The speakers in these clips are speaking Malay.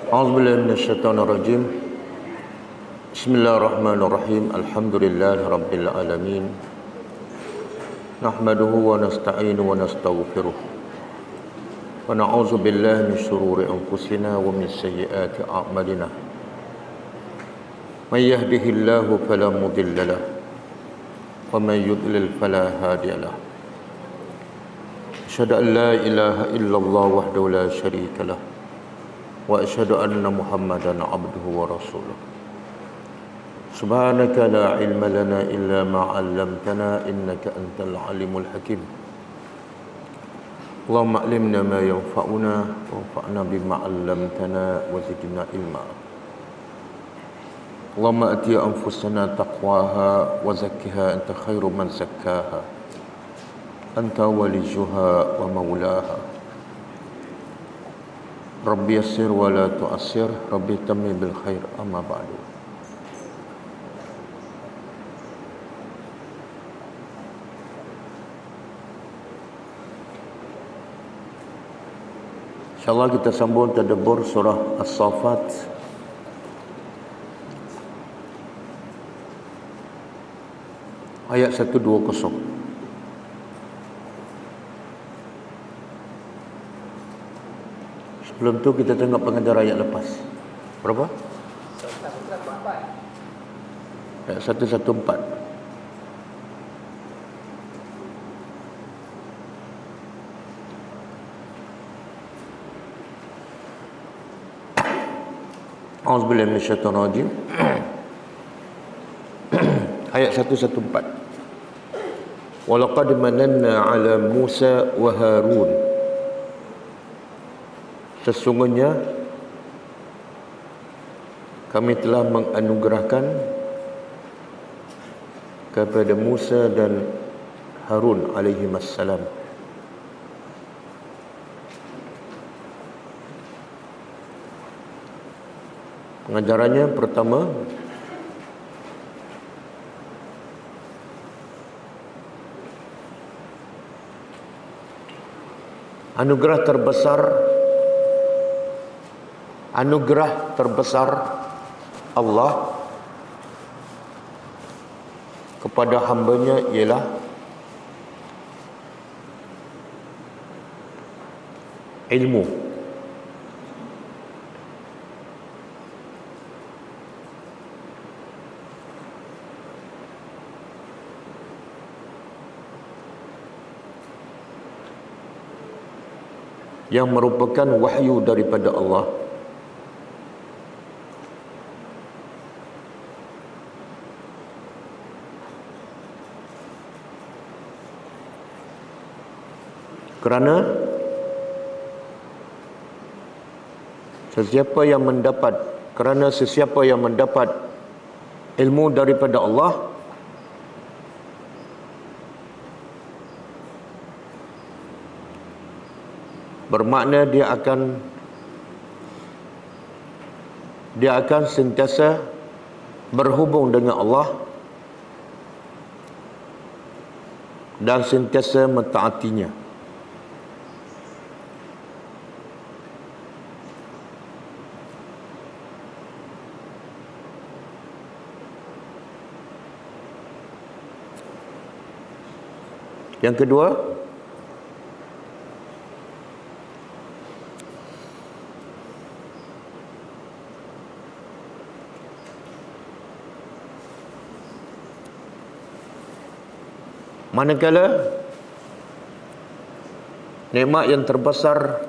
A'udzubillahi minasyaitonirrajim. Bismillahirrahmanirrahim. Alhamdulillahi rabbil alamin. Nahmaduhu wa nasta'inu wa nastaghfiruh. Wa na'udzu billahi min shururi anfusina wa min sayyiati a'malina. May yahdihillahu fala mudilla lahu wa may yudlil fala hadiya lahu. Asyhadu an la ilaha illallah wahdahu la syarika lahu wa asyhadu anna Muhammadan abduhu wa rasuluh. Subhanaka la ilma lana illa ma 'allamtana innaka antal alimul hakim. Allahumma 'allimna ma yanfa'una wanfa'na bima 'allamtana wa zidna ilma. Allahumma ati anfusana taqwaha wa zakkiha anta khairu man zakkaha. Anta waliyuha wa maulaha. Rabbi yassir wa la tu'assir, Rabbi tammi bil khair, amma ba'du. InsyaAllah kita sambung tadabbur surah As-Saffat ayat 120. Sebelum tu kita tengok pengajar ayat lepas. Berapa? Ayat 114. A'udzubillahi minasyaitonirrajim. Ayat 114. Walaqad mananna 'ala Musa wa Harun. Sesungguhnya kami telah menganugerahkan kepada Musa dan Harun alaihimassalam pengajarannya pertama, anugerah terbesar Allah kepada hambanya ialah ilmu. Yang merupakan wahyu daripada Allah. Kerana sesiapa yang mendapat ilmu daripada Allah, bermakna dia akan sentiasa berhubung dengan Allah dan sentiasa mentaatinya. Yang kedua, manakala nikmat yang terbesar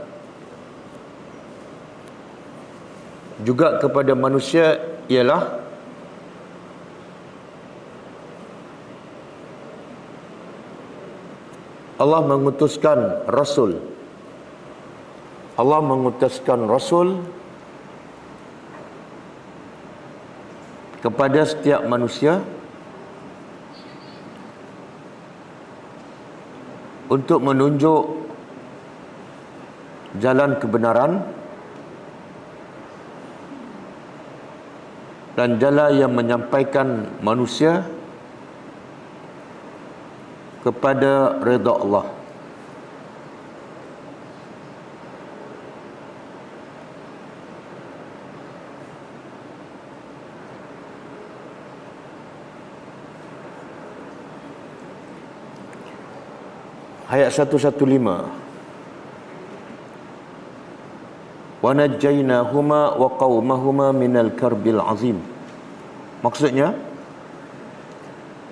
juga kepada manusia ialah Allah mengutuskan Rasul. Allah mengutuskan Rasul kepada setiap manusia untuk menunjuk jalan kebenaran dan jalan yang menyampaikan manusia kepada redha Allah. Ayat 115. Wa najjaynahuma wa qaumahuma minal karbil azim. Maksudnya,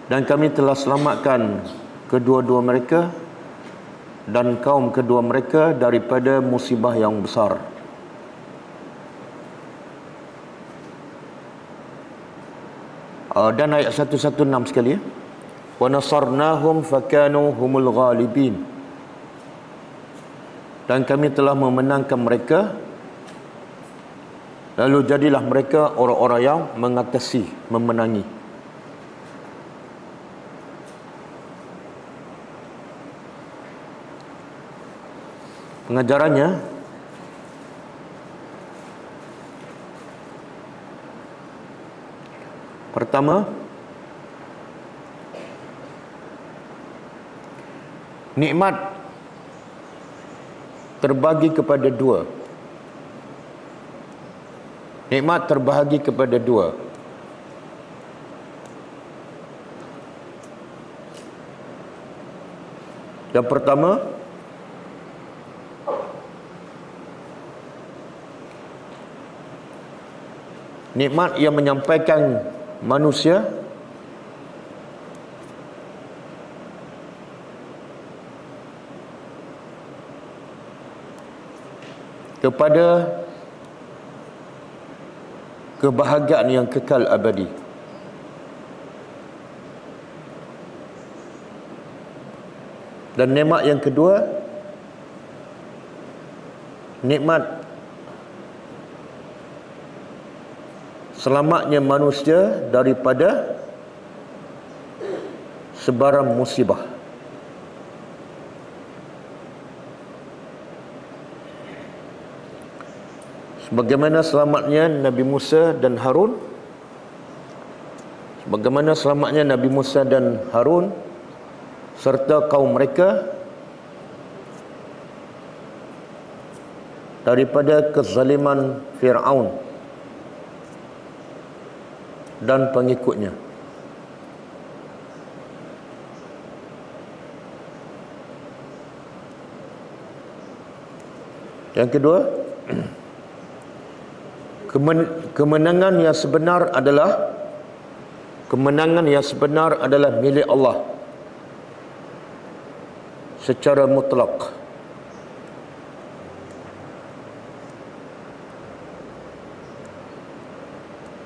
dan kami telah selamatkan kedua-dua mereka dan kaum kedua mereka daripada musibah yang besar. Dan ayat 116 sekali. Wa nasarnahum fakanu humul ghalibin. Dan kami telah memenangkan mereka, lalu jadilah mereka orang-orang yang mengatasi, memenangi. Pengajarannya, pertama, nikmat terbagi kepada dua. Nikmat terbahagi kepada dua. Yang pertama, nikmat yang menyampaikan manusia kepada kebahagiaan yang kekal abadi. Dan nikmat yang kedua, nikmat selamatnya manusia daripada sebarang musibah. Sebagaimana selamatnya Nabi Musa dan Harun, sebagaimana selamatnya Nabi Musa dan Harun serta kaum mereka daripada kezaliman Fir'aun dan pengikutnya. Yang kedua, kemenangan yang sebenar adalah milik Allah secara mutlak.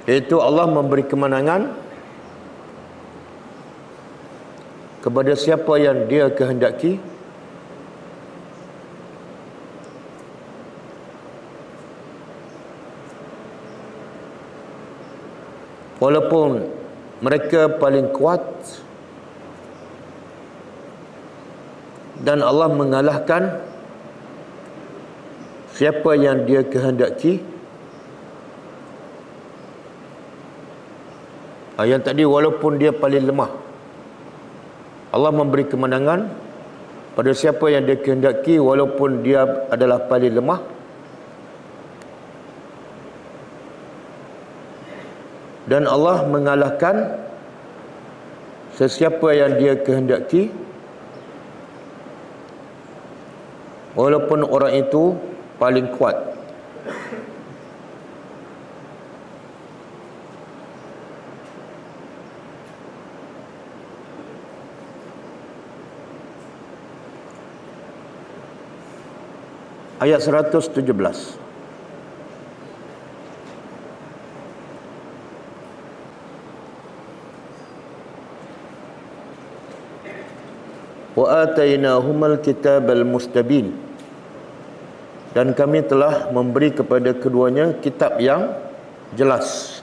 Iaitu Allah memberi kemenangan kepada siapa yang Dia kehendaki, walaupun mereka paling kuat, dan Allah mengalahkan siapa yang Dia kehendaki. Yang tadi walaupun dia paling lemah, Allah memberi kemenangan pada siapa yang Dia kehendaki walaupun dia adalah paling lemah. Dan Allah mengalahkan sesiapa yang Dia kehendaki walaupun orang itu paling kuat. Ayat 117. Wa atainahumal kitabal mustabin. Dan kami telah memberi kepada keduanya kitab yang jelas.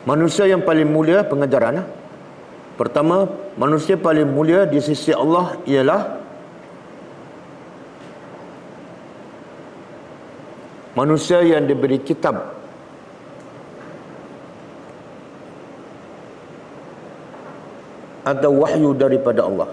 Manusia yang paling mulia, pengajaran. Pertama, manusia paling mulia di sisi Allah ialah manusia yang diberi kitab atau wahyu daripada Allah.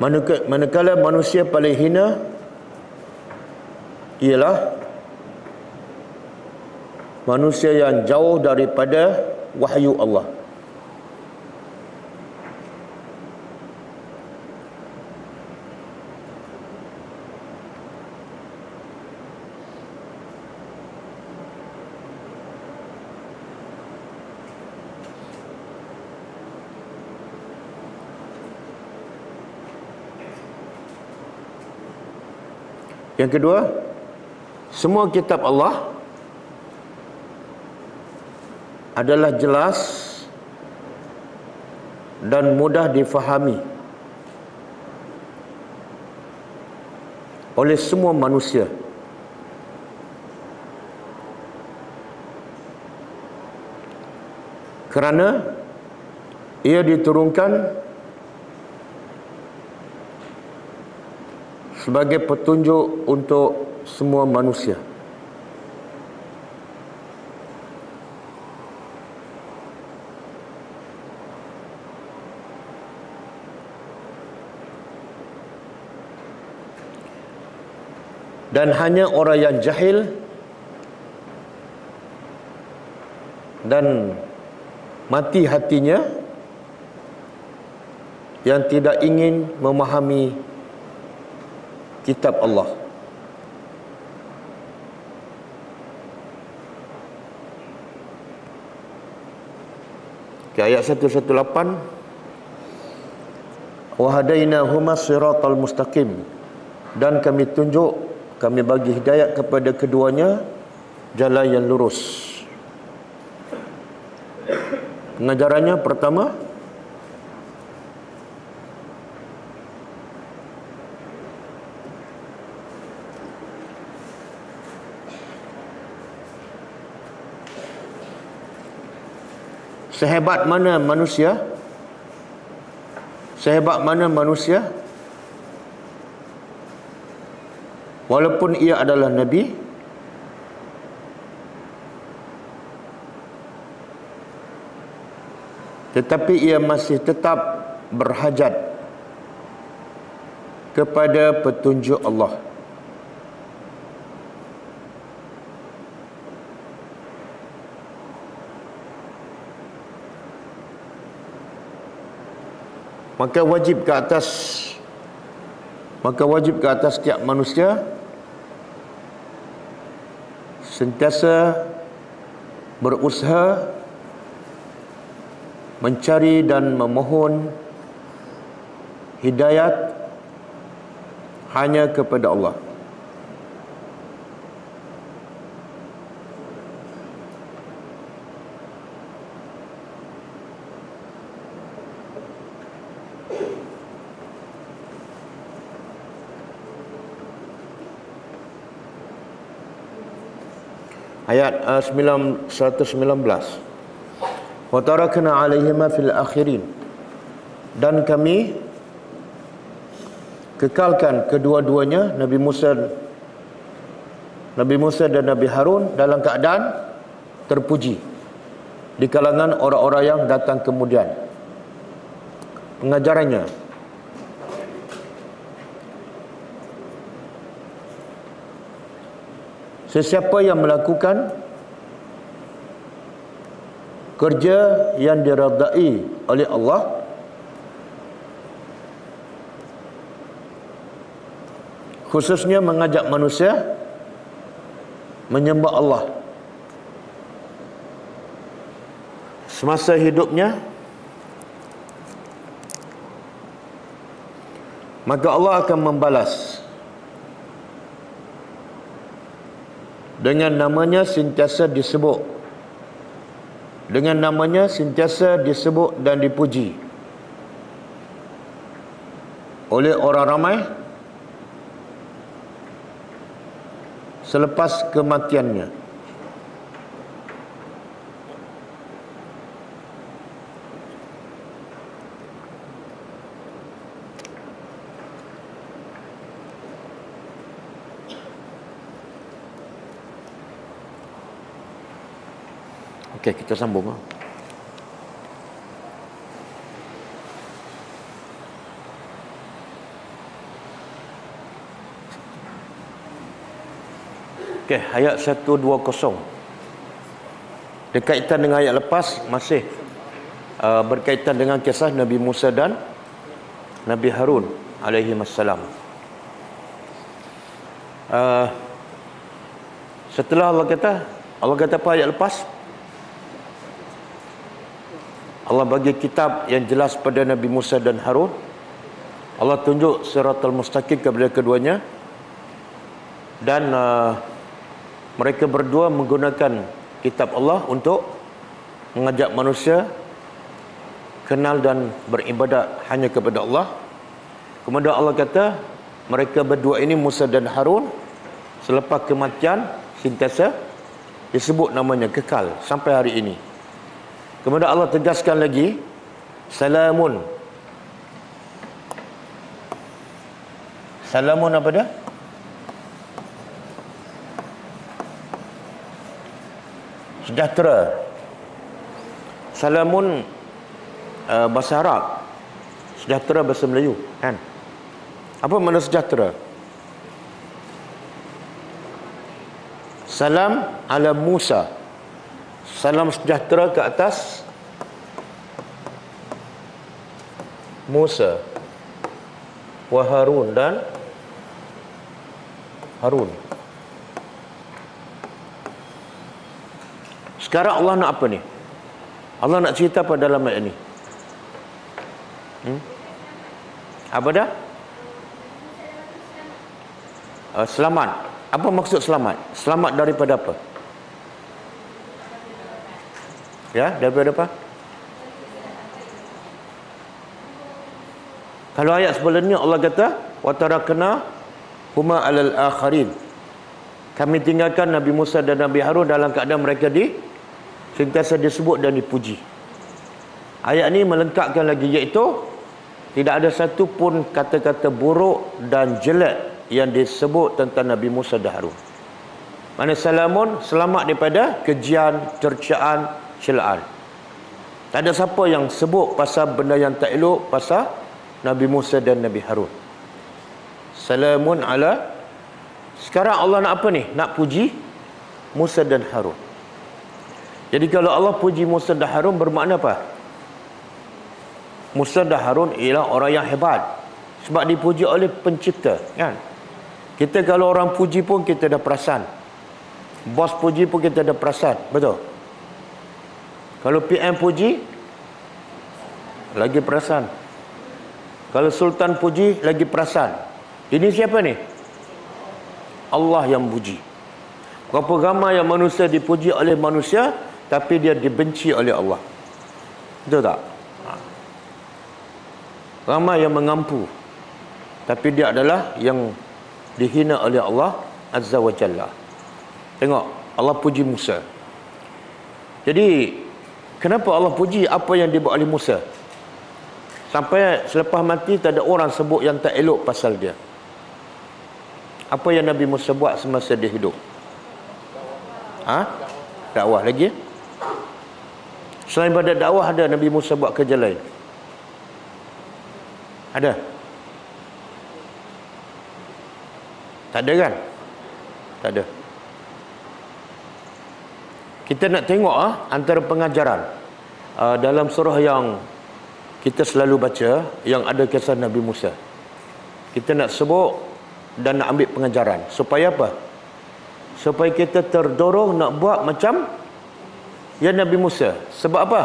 Manakala manusia paling hina ialah manusia yang jauh daripada wahyu Allah. Yang kedua, semua kitab Allah adalah jelas dan mudah difahami oleh semua manusia. Kerana ia diturunkan sebagai petunjuk untuk semua manusia. Dan hanya orang yang jahil dan mati hatinya yang tidak ingin memahami kitab Allah. Ayat 118, wa hadainahuma siratal mustaqim, dan kami tunjuk, kami bagi hidayat kepada keduanya jalan yang lurus. Pengajarannya pertama, sehebat mana manusia, walaupun ia adalah Nabi, tetapi ia masih tetap berhajat kepada petunjuk Allah. Maka wajib ke atas setiap manusia sentiasa berusaha mencari dan memohon hidayat hanya kepada Allah. Ayat 119, wa tarakna 'alaihima fil akhirin, dan kami kekalkan kedua-duanya, Nabi Musa dan Nabi Harun, dalam keadaan terpuji di kalangan orang-orang yang datang kemudian. Pengajarannya, sesiapa yang melakukan kerja yang diredai oleh Allah, khususnya mengajak manusia menyembah Allah semasa hidupnya, maka Allah akan membalas dengan namanya sentiasa disebut, dan dipuji oleh orang ramai selepas kematiannya. Okey, kita sambung. Okey, ayat 120. Berkaitan dengan ayat lepas, masih berkaitan dengan kisah Nabi Musa dan Nabi Harun alaihi wassalam. Setelah Allah kata apa ayat lepas? Allah bagi kitab yang jelas pada Nabi Musa dan Harun. Allah tunjuk siratal mustaqim kepada keduanya. Dan mereka berdua menggunakan kitab Allah untuk mengajak manusia kenal dan beribadat hanya kepada Allah. Kemudian Allah kata mereka berdua ini, Musa dan Harun, selepas kematian sentiasa disebut namanya kekal sampai hari ini. Kemudian Allah tegaskan lagi, salamun. Salamun apa dia? Sejahtera. Salamun bahasa Arab, sejahtera bahasa Melayu, kan? Apa makna sejahtera? Salam ala Musa, salam sejahtera ke atas Musa wa Harun dan Harun. Sekarang Allah nak apa ni? Allah nak cerita apa dalam ayat ini? Apa dah? Selamat. Apa maksud selamat? Selamat daripada apa? Ya, daripada apa? Kalau ayat sebelum ni Allah kata, wa tarakna huma alal akharin. Kami tinggalkan Nabi Musa dan Nabi Harun dalam keadaan mereka sentiasa disebut dan dipuji. Ayat ni melengkapkan lagi, iaitu tidak ada satu pun kata-kata buruk dan jelek yang disebut tentang Nabi Musa dan Harun. Mana salamun, selamat daripada kejian, cercaan, celaan. Tak ada siapa yang sebut pasal benda yang tak elok pasal Nabi Musa dan Nabi Harun. Salamun ala. Sekarang Allah nak apa ni? Nak puji Musa dan Harun. Jadi kalau Allah puji Musa dan Harun, bermakna apa? Musa dan Harun ialah orang yang hebat sebab dipuji oleh pencipta, kan? Kita kalau orang puji pun kita dah perasan. Bos puji pun kita dah perasan, betul? Kalau PM puji lagi perasan. Kalau Sultan puji lagi perasan. Ini siapa ni? Allah yang puji. Berapa ramai yang manusia dipuji oleh manusia tapi dia dibenci oleh Allah. Betul tak? Ramai yang mengampu tapi dia adalah yang dihina oleh Allah Azza wa Jalla. Tengok, Allah puji Musa. Jadi kenapa Allah puji apa yang dibuat oleh Musa? Sampai selepas mati tak ada orang sebut yang tak elok pasal dia. Apa yang Nabi Musa buat semasa dia hidup? Dakwah lagi. Selain pada dakwah, ada Nabi Musa buat kerja lain? Ada? Tak ada kan? Tak ada. Kita nak tengok antara pengajaran dalam surah yang kita selalu baca, yang ada kisah Nabi Musa. Kita nak sebut dan nak ambil pengajaran. Supaya apa? Supaya kita terdorong nak buat macam ya Nabi Musa. Sebab apa?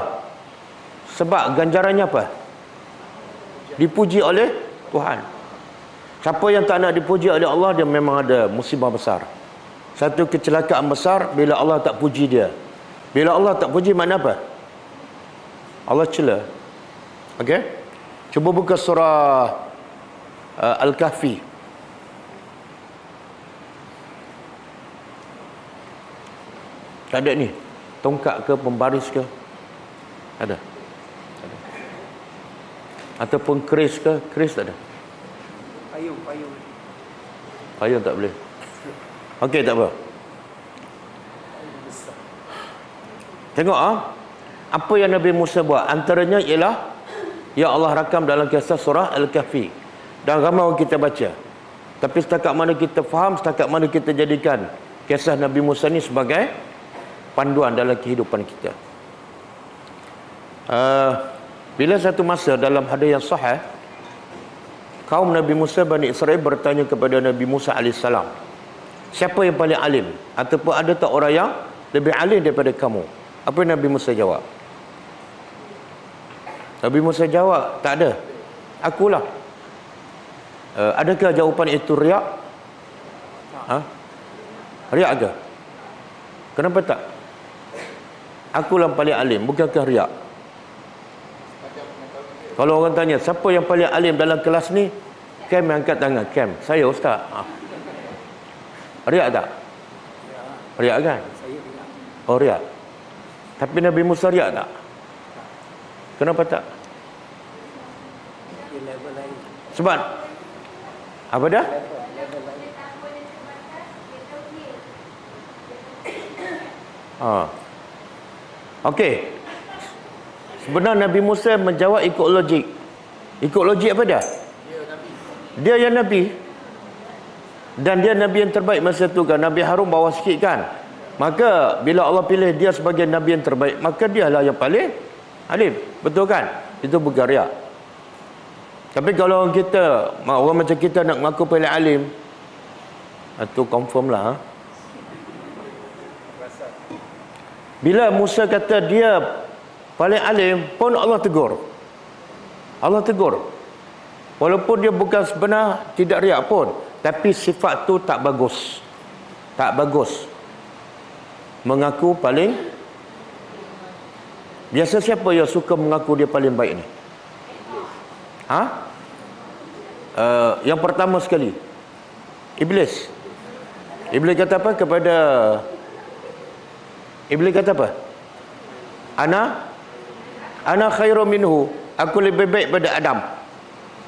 Sebab ganjarannya apa? Dipuji oleh Tuhan. Siapa yang tak nak dipuji oleh Allah, dia memang ada musibah besar. Satu kecelakaan besar bila Allah tak puji dia. Bila Allah tak puji, makna apa? Allah cela. Okey? Cuba buka surah Al-Kahfi. Tak ada ni. Tongkat ke, pembaris ke? Ada. Ataupun keris ke? Keris tak ada. Payung tak boleh. Okey, tak apa. Tengok apa yang Nabi Musa buat. Antaranya ialah ya Allah rakam dalam kisah surah Al-Kahfi. Dan ramai orang kita baca. Tapi setakat mana kita faham, setakat mana kita jadikan kisah Nabi Musa ni sebagai panduan dalam kehidupan kita. Bila satu masa dalam hadis yang sahih, kaum Nabi Musa Bani Israel bertanya kepada Nabi Musa AS, siapa yang paling alim? Ataupun ada tak orang yang lebih alim daripada kamu? Apa yang Nabi Musa jawab? Nabi Musa jawab, tak ada, akulah. Adakah jawapan itu riak? Riak ke? Kenapa tak? Akulah paling alim, bukankah riak? Kalau orang tanya, siapa yang paling alim dalam kelas ni? Kem angkat tangan. Kem, saya ustaz. Riak tak? Riak kan? Oh, riak. Tapi Nabi Musa riak tak? Kenapa tak? Sebab apa dah? Okey. Sebenarnya Nabi Musa menjawab ikut logik. Ikut logik apa dia? Dia yang Nabi. Dan dia Nabi yang terbaik masa tu kan. Nabi Harun bawah sikit kan. Maka bila Allah pilih dia sebagai Nabi yang terbaik, maka dialah yang paling alim. Betul kan? Itu bukan riak. Tapi kalau kita, orang macam kita nak mengaku paling alim, itu confirm lah. Bila Musa kata dia paling alim, pun Allah tegur. Allah tegur. Walaupun dia bukan sebenar, tidak riak pun. Tapi sifat tu tak bagus. Tak bagus. Mengaku paling. Biasa siapa yang suka mengaku dia paling baik ni? Yang pertama sekali, Iblis. Iblis kata apa kepada Iblis kata apa? Ana khairu minhu. Aku lebih baik pada Adam.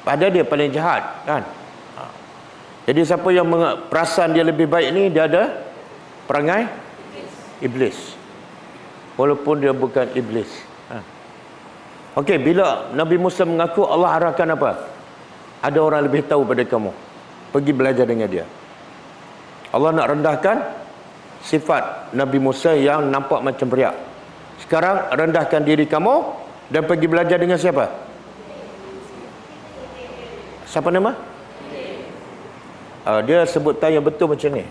Padahal dia paling jahat kan. Jadi siapa yang perasan dia lebih baik ni, dia ada perangai Iblis. Walaupun dia bukan Iblis. Okey, bila Nabi Musa mengaku, Allah arahkan apa? Ada orang lebih tahu pada kamu. Pergi belajar dengan dia. Allah nak rendahkan sifat Nabi Musa yang nampak macam riak. Sekarang rendahkan diri kamu dan pergi belajar dengan siapa? Siapa nama? Dia sebut tanya betul macam ni.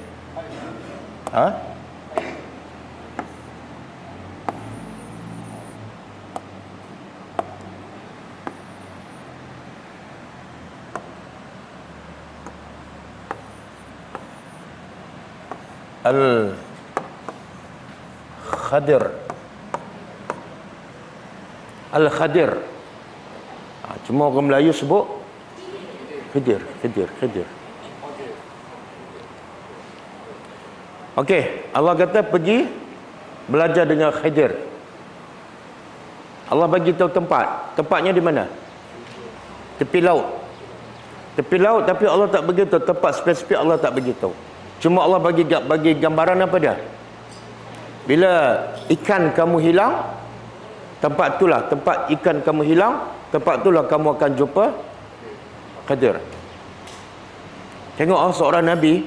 Al-Khadir. Cuma orang Melayu sebut Khidir. Okey, Allah kata pergi belajar dengan Khidir. Allah bagi tahu tempat. Tempatnya di mana? Tepi laut. Tepi laut, tapi Allah tak bagi tahu tempat spesifik, Allah tak bagi tahu. Cuma Allah bagi gambaran apa dia? Bila ikan kamu hilang, tempat itulah tempat ikan kamu hilang, tempat itulah kamu akan jumpa Khidir. Tengok seorang Nabi,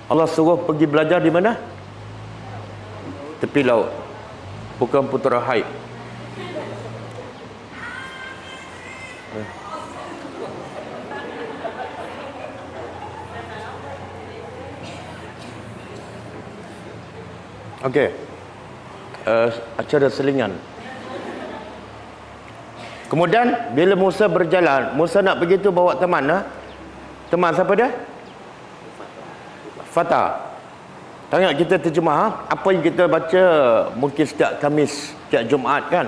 Allah suruh pergi belajar di mana? Tepi laut. Bukan putera haid. Okey. Acara selingan. Kemudian bila Musa berjalan, Musa nak begitu bawa teman. Teman siapa dia? Fatah. Tengok kita terjemah apa yang kita baca mungkin setiap Khamis, setiap Jumaat kan.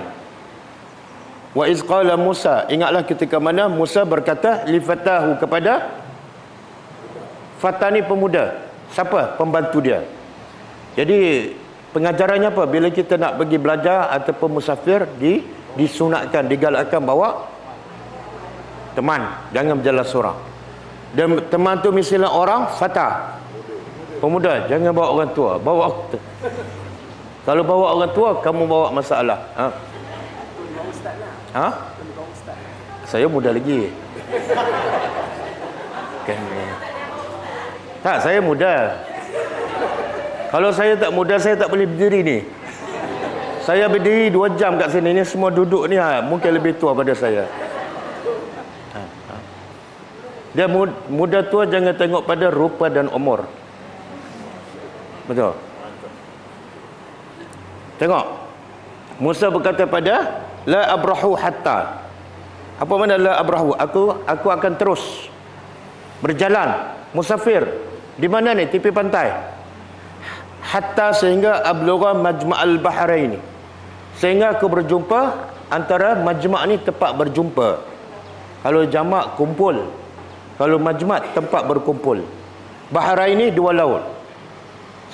Wa iz qala Musa, ingatlah ketika mana Musa berkata li fatahu kepada Fatah ni pemuda. Siapa? Pembantu dia. Jadi pengajarannya apa? Bila kita nak pergi belajar ataupun musafir, disunatkan, digalakkan bawa teman, jangan berjalan seorang. Dan teman tu misalnya orang Fatah, pemuda, jangan bawa orang tua. Kalau bawa orang tua, kamu bawa masalah. Saya muda lagi. Tak, saya muda. Kalau saya tak muda, saya tak boleh berdiri ni. Saya berdiri 2 jam kat sini. Ni semua duduk ni mungkin lebih tua pada saya. Dia muda tua jangan tengok pada rupa dan umur. Betul. Tengok. Musa berkata pada la abrahu hatta. Apa makna la abrahu? Aku akan terus berjalan, musafir. Di mana ni? Tepi pantai. Hatta sehingga ablugha majma'al bahrain. Sehingga aku berjumpa antara majma' ni tempat berjumpa. Kalau jamak kumpul. Kalau majma' tempat berkumpul. Bahrain ni 2 laut.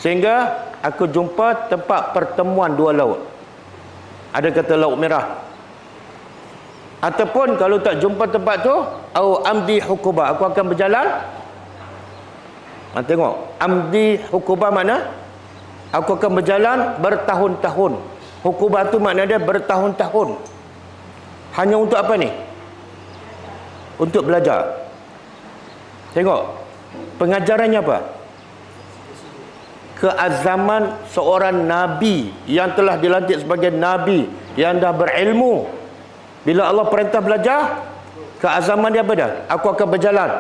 Sehingga aku jumpa tempat pertemuan 2 laut. Ada kata Laut Merah. Ataupun kalau tak jumpa tempat tu, au amdi hukuba, aku akan berjalan. Tengok, amdi hukuba mana? Aku akan berjalan bertahun-tahun. Hukuba tu makna dia bertahun-tahun. Hanya untuk apa ni? Untuk belajar. Tengok, pengajarannya apa? Keazaman seorang Nabi yang telah dilantik sebagai Nabi, yang dah berilmu. Bila Allah perintah belajar, keazaman dia apa dah? Aku akan berjalan.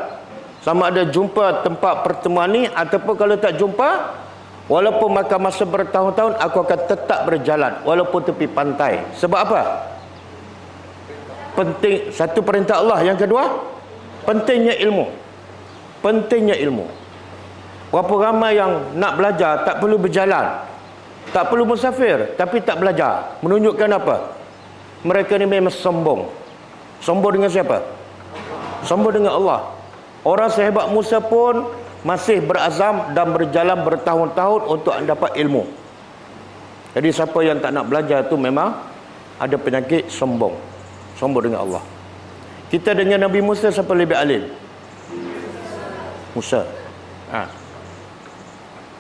Sama ada jumpa tempat pertemuan ni, ataupun kalau tak jumpa, walaupun makan masa bertahun-tahun, aku akan tetap berjalan. Walaupun tepi pantai. Sebab apa? Penting, satu perintah Allah. Yang kedua, pentingnya ilmu. Pentingnya ilmu. Berapa ramai yang nak belajar tak perlu berjalan, tak perlu musafir, tapi tak belajar. Menunjukkan apa? Mereka ni memang sombong. Sombong dengan siapa? Sombong dengan Allah. Orang sehebat Musa pun masih berazam dan berjalan bertahun-tahun untuk dapat ilmu. Jadi siapa yang tak nak belajar tu memang ada penyakit sombong. Sombong dengan Allah. Kita dengan Nabi Musa siapa lebih alim? Musa.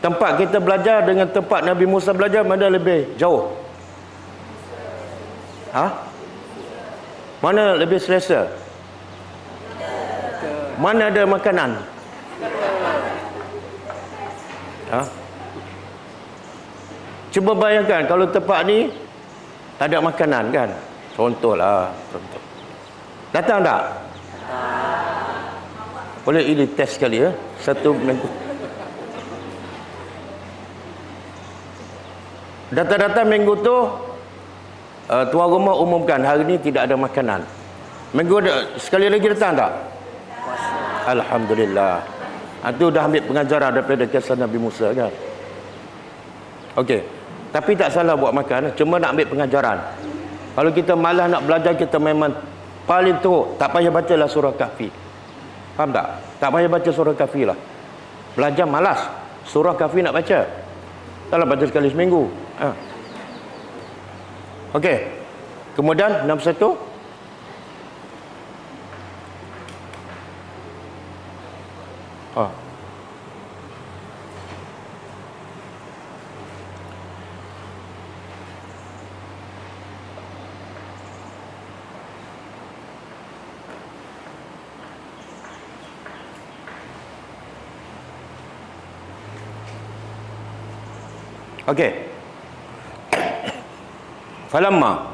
Tempat kita belajar dengan tempat Nabi Musa belajar, mana lebih jauh? Mana lebih selesa? Mana ada makanan? Cuba bayangkan kalau tempat ni tak ada makanan kan? Contohlah. Datang tak? Boleh ini test sekali ya. Satu minggu. Datang-datang minggu tu tuan rumah umumkan hari ni tidak ada makanan. Minggu sekali lagi datang tak? Alhamdulillah. Itu dah ambil pengajaran daripada kisah Nabi Musa kan. Okey. Tapi tak salah buat makan, cuma nak ambil pengajaran. Kalau kita malas nak belajar, kita memang paling teruk, tak payah bacalah surah Kahfi. Faham tak? Tak payah baca surah Kahfi lah. Belajar malas. Surah Kahfi nak baca. Taklah baca sekali seminggu. Okey. Kemudian 61. Okey. Falamma.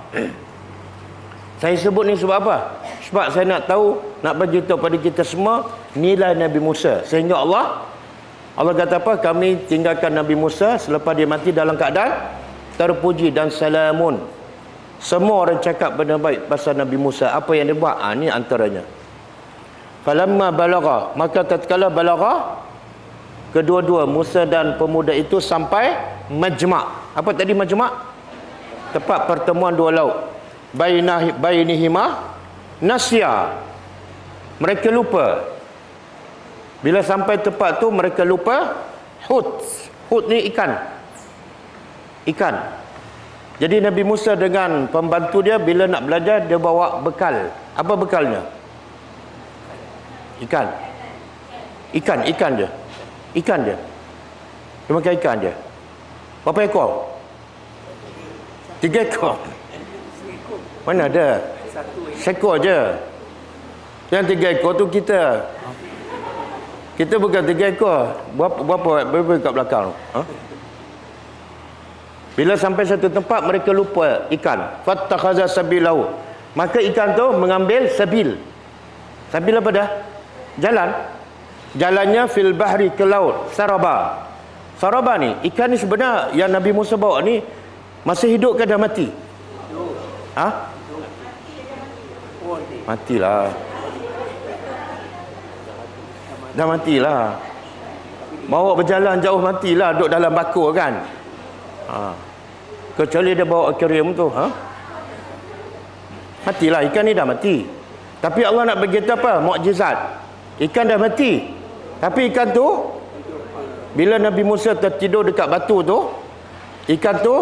Saya sebut ni sebab apa? Sebab saya nak tahu, nak bagi tahu pada kita semua nilai Nabi Musa. Sehingga Allah kata apa? Kami tinggalkan Nabi Musa selepas dia mati dalam keadaan terpuji dan salamun. Semua orang cakap benda baik pasal Nabi Musa. Apa yang dia buat? Ni antaranya. Falamma balagha, maka tatkala balagha, kedua-dua Musa dan pemuda itu sampai majma'. Apa tadi majma'? Tempat pertemuan 2 laut. Bainihima nasya. Mereka lupa. Bila sampai tempat tu mereka lupa hut. Hut ni ikan. Ikan. Jadi Nabi Musa dengan pembantu dia bila nak belajar, dia bawa bekal. Apa bekalnya? Ikan. Ikan je. Ikan je. Dia makan ikan je. Berapa ekor? 3 ekor. Mana ada? Seekor je. Yang 3 ekor tu kita. Kita bukan 3 ekor. Berapa kat belakang tu? Bila sampai satu tempat mereka lupa ikan. Fattakhaza sabilahu. Maka ikan tu mengambil sabil. Sabil apa dah? Jalan. Jalannya fil bahri ke laut. Saraba. Saraba ni, ikan ni sebenarnya yang Nabi Musa bawa ni masih hidup ke dah mati? Ha? Matilah. Dah matilah. Bawa berjalan jauh matilah, duduk dalam bakul kan. Kecuali dia bawa akuarium tu, matilah, ikan ni dah mati. Tapi Allah nak bagi kita apa? Mukjizat. Ikan dah mati. Tapi ikan tu bila Nabi Musa tertidur dekat batu tu, ikan tu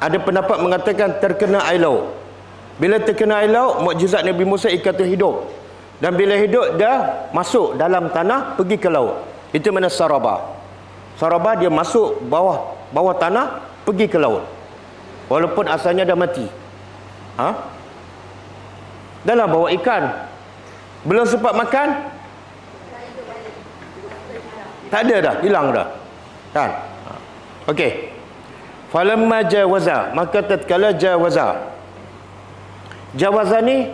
ada pendapat mengatakan terkena air laut. Bila terkena air laut, mukjizat Nabi Musa, ikan tu hidup. Dan bila hidup, dah masuk dalam tanah, pergi ke laut. Itu mana saraba. Saraba dia masuk bawah tanah, pergi ke laut. Walaupun asalnya dah mati. Dalam bawa ikan. Belum sempat makan, tak ada dah, hilang dah. Kan? Okey. Falamma jawaza, maka tatkala jawaza. Jawaza ni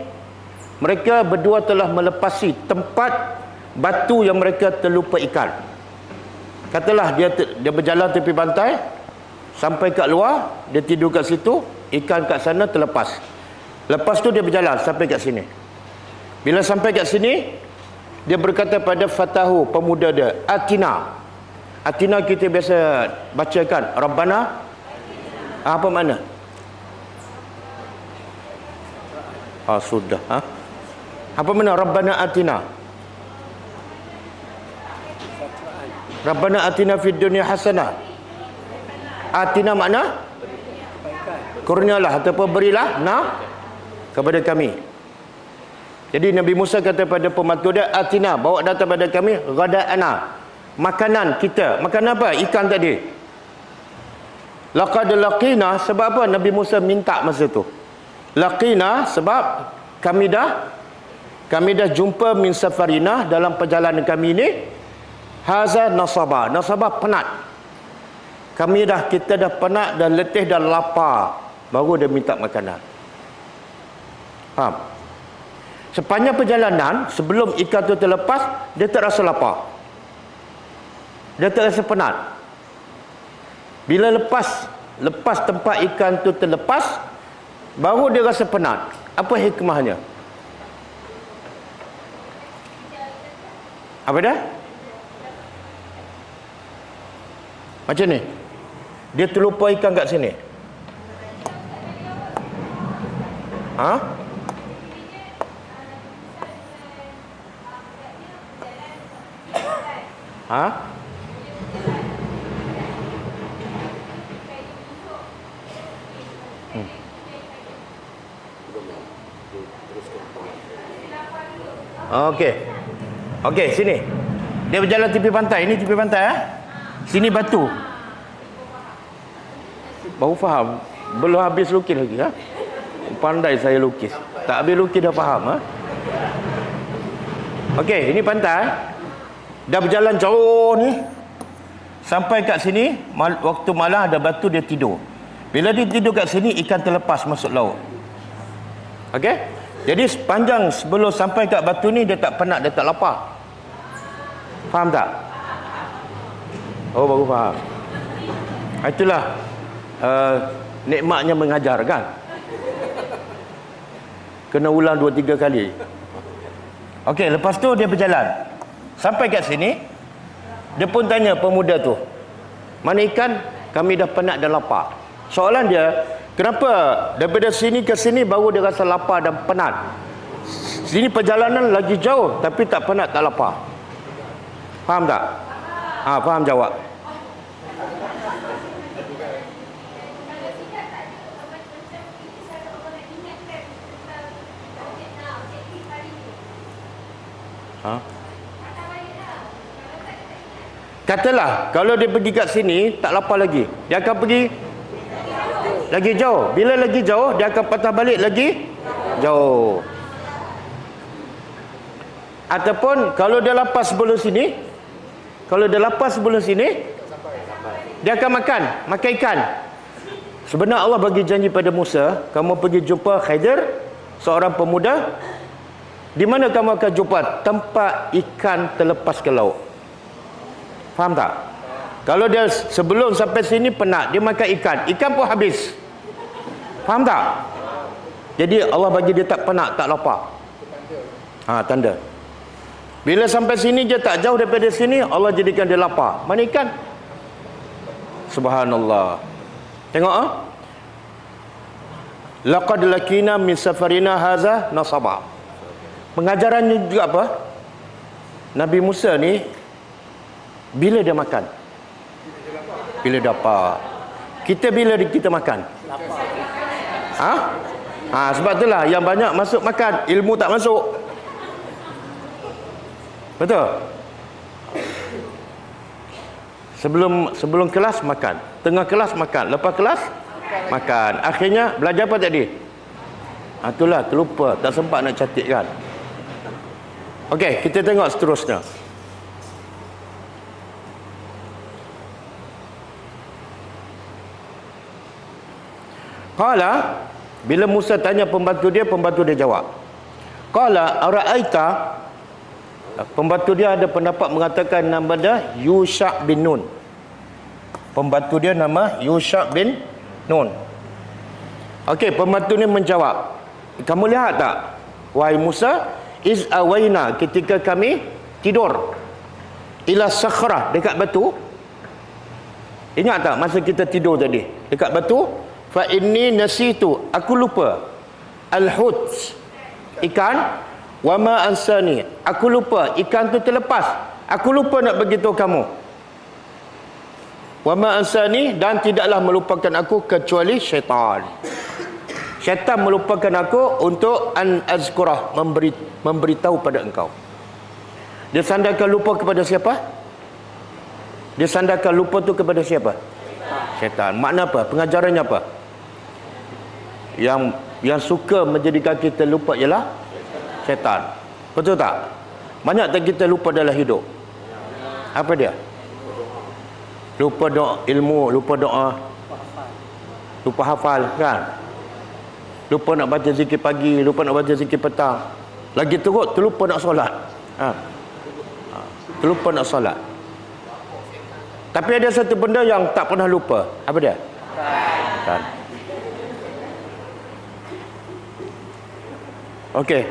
mereka berdua telah melepasi tempat batu yang mereka terlupa ikan. Katalah dia berjalan tepi pantai sampai kat luar, dia tidur kat situ, ikan kat sana terlepas. Lepas tu dia berjalan sampai kat sini. Bila sampai kat sini, dia berkata pada fatahu, pemuda dia, Atina. Atina kita biasa bacakan Rabbana. Apa makna? Sudah. Apa makna Rabbana Atina? Rabbana Atina fid dunya hasanah. Atina makna kurnialah ataupun berilah kepada kami. Jadi Nabi Musa kata pada pembantu dia, Atina, bawa datang pada kami ghada'ana, makanan kita. Makanan apa? Ikan tadi. Laqad laqina, sebab apa Nabi Musa minta masa tu? Laqina sebab kami dah jumpa min safarina, dalam perjalanan kami ni, haza nasaba. Nasaba penat. Kita dah penat, dah letih, dah lapar. Baru dia minta makanan. Faham? Sepanjang perjalanan, sebelum ikan tu terlepas, dia tak rasa lapar. Dia tak rasa penat. Bila lepas tempat ikan tu terlepas, baru dia rasa penat. Apa hikmahnya? Apa dah? Macam ni. Dia terlupa ikan kat sini. Okey, sini. Dia berjalan tepi pantai. Ini tepi pantai, Sini batu. Baru faham. Belum habis lukis lagi, Pandai saya lukis. Tak habis lukis dah faham, Okey, ini pantai. Dah berjalan jauh ni. Sampai kat sini, waktu malam ada batu, dia tidur. Bila dia tidur kat sini, ikan terlepas masuk laut. Okey? Jadi sepanjang sebelum sampai kat batu ni, dia tak penat, dia tak lapar. Faham tak? Oh, baru faham. Itulah nikmatnya mengajar, kan? Kena ulang 2-3 kali. Okey, lepas tu dia berjalan. Sampai kat sini, dia pun tanya pemuda tu, mana ikan? Kami dah penat dan lapar. Soalan dia, kenapa daripada sini ke sini baru dia rasa lapar dan penat? Sini perjalanan lagi jauh, tapi tak penat, tak lapar. Faham tak? Faham, jawab. Katalah kalau dia pergi kat sini tak lapar lagi, dia akan pergi lagi jauh. Bila lagi jauh, dia akan patah balik lagi jauh. Ataupun kalau dia lapar sebelum sini, dia akan makan ikan. Sebenarnya Allah bagi janji pada Musa, kamu pergi jumpa Khidir, seorang pemuda. Di mana kamu akan jumpa? Tempat ikan terlepas ke laut. Faham tak? Kalau dia sebelum sampai sini penat, dia makan ikan, ikan pun habis. Faham tak? Jadi Allah bagi dia tak penat, tak lapar. Tanda. Bila sampai sini dia tak jauh daripada sini, Allah jadikan dia lapar. Mana ikan? Subhanallah. Tengok laqad lakina min safarina haza nasaba. Pengajarannya juga apa? Nabi Musa ni bila dia makan? Bila dapat. Kita bila kita makan? Sebab itulah yang banyak masuk makan, ilmu tak masuk. Betul? Sebelum kelas makan, tengah kelas makan, lepas kelas makan. Akhirnya belajar apa tadi? Itulah terlupa, tak sempat nak catatkan. Okey, kita tengok seterusnya. Qala, bila Musa tanya pembantu dia jawab. Qala ara'aita, pembantu dia ada pendapat mengatakan nama dia Yusha' bin Nun. Pembantu dia nama Yusha' bin Nun. Okey, pembantu ni menjawab, kamu lihat tak, wahai Musa, iz awaina, ketika kami tidur, ila sakhrah, dekat batu. Ingat tak masa kita tidur tadi dekat batu? Fa inni nasitu, aku lupa, al-hut, ikan, wa ma ansani, aku lupa, ikan tu terlepas, aku lupa nak beritahu kamu. Wa ma ansani, dan tidaklah melupakan aku kecuali syaitan. Syaitan melupakan aku untuk an azkurah, memberitahu pada engkau. Dia sandarkan lupa kepada siapa? Dia sandarkan lupa tu kepada siapa? Syaitan. Makna apa? Pengajarannya apa? Yang suka menjadikan kita lupa ialah syaitan. Betul tak? Banyak tak kita lupa dalam hidup? Apa dia? Lupa doa ilmu, lupa doa, lupa hafal, kan? Lupa nak baca zikir pagi, lupa nak baca zikir petang. Lagi teruk, terlupa nak solat. Terlupa nak solat. Tapi ada satu benda yang tak pernah lupa. Apa dia? Kan. Okey.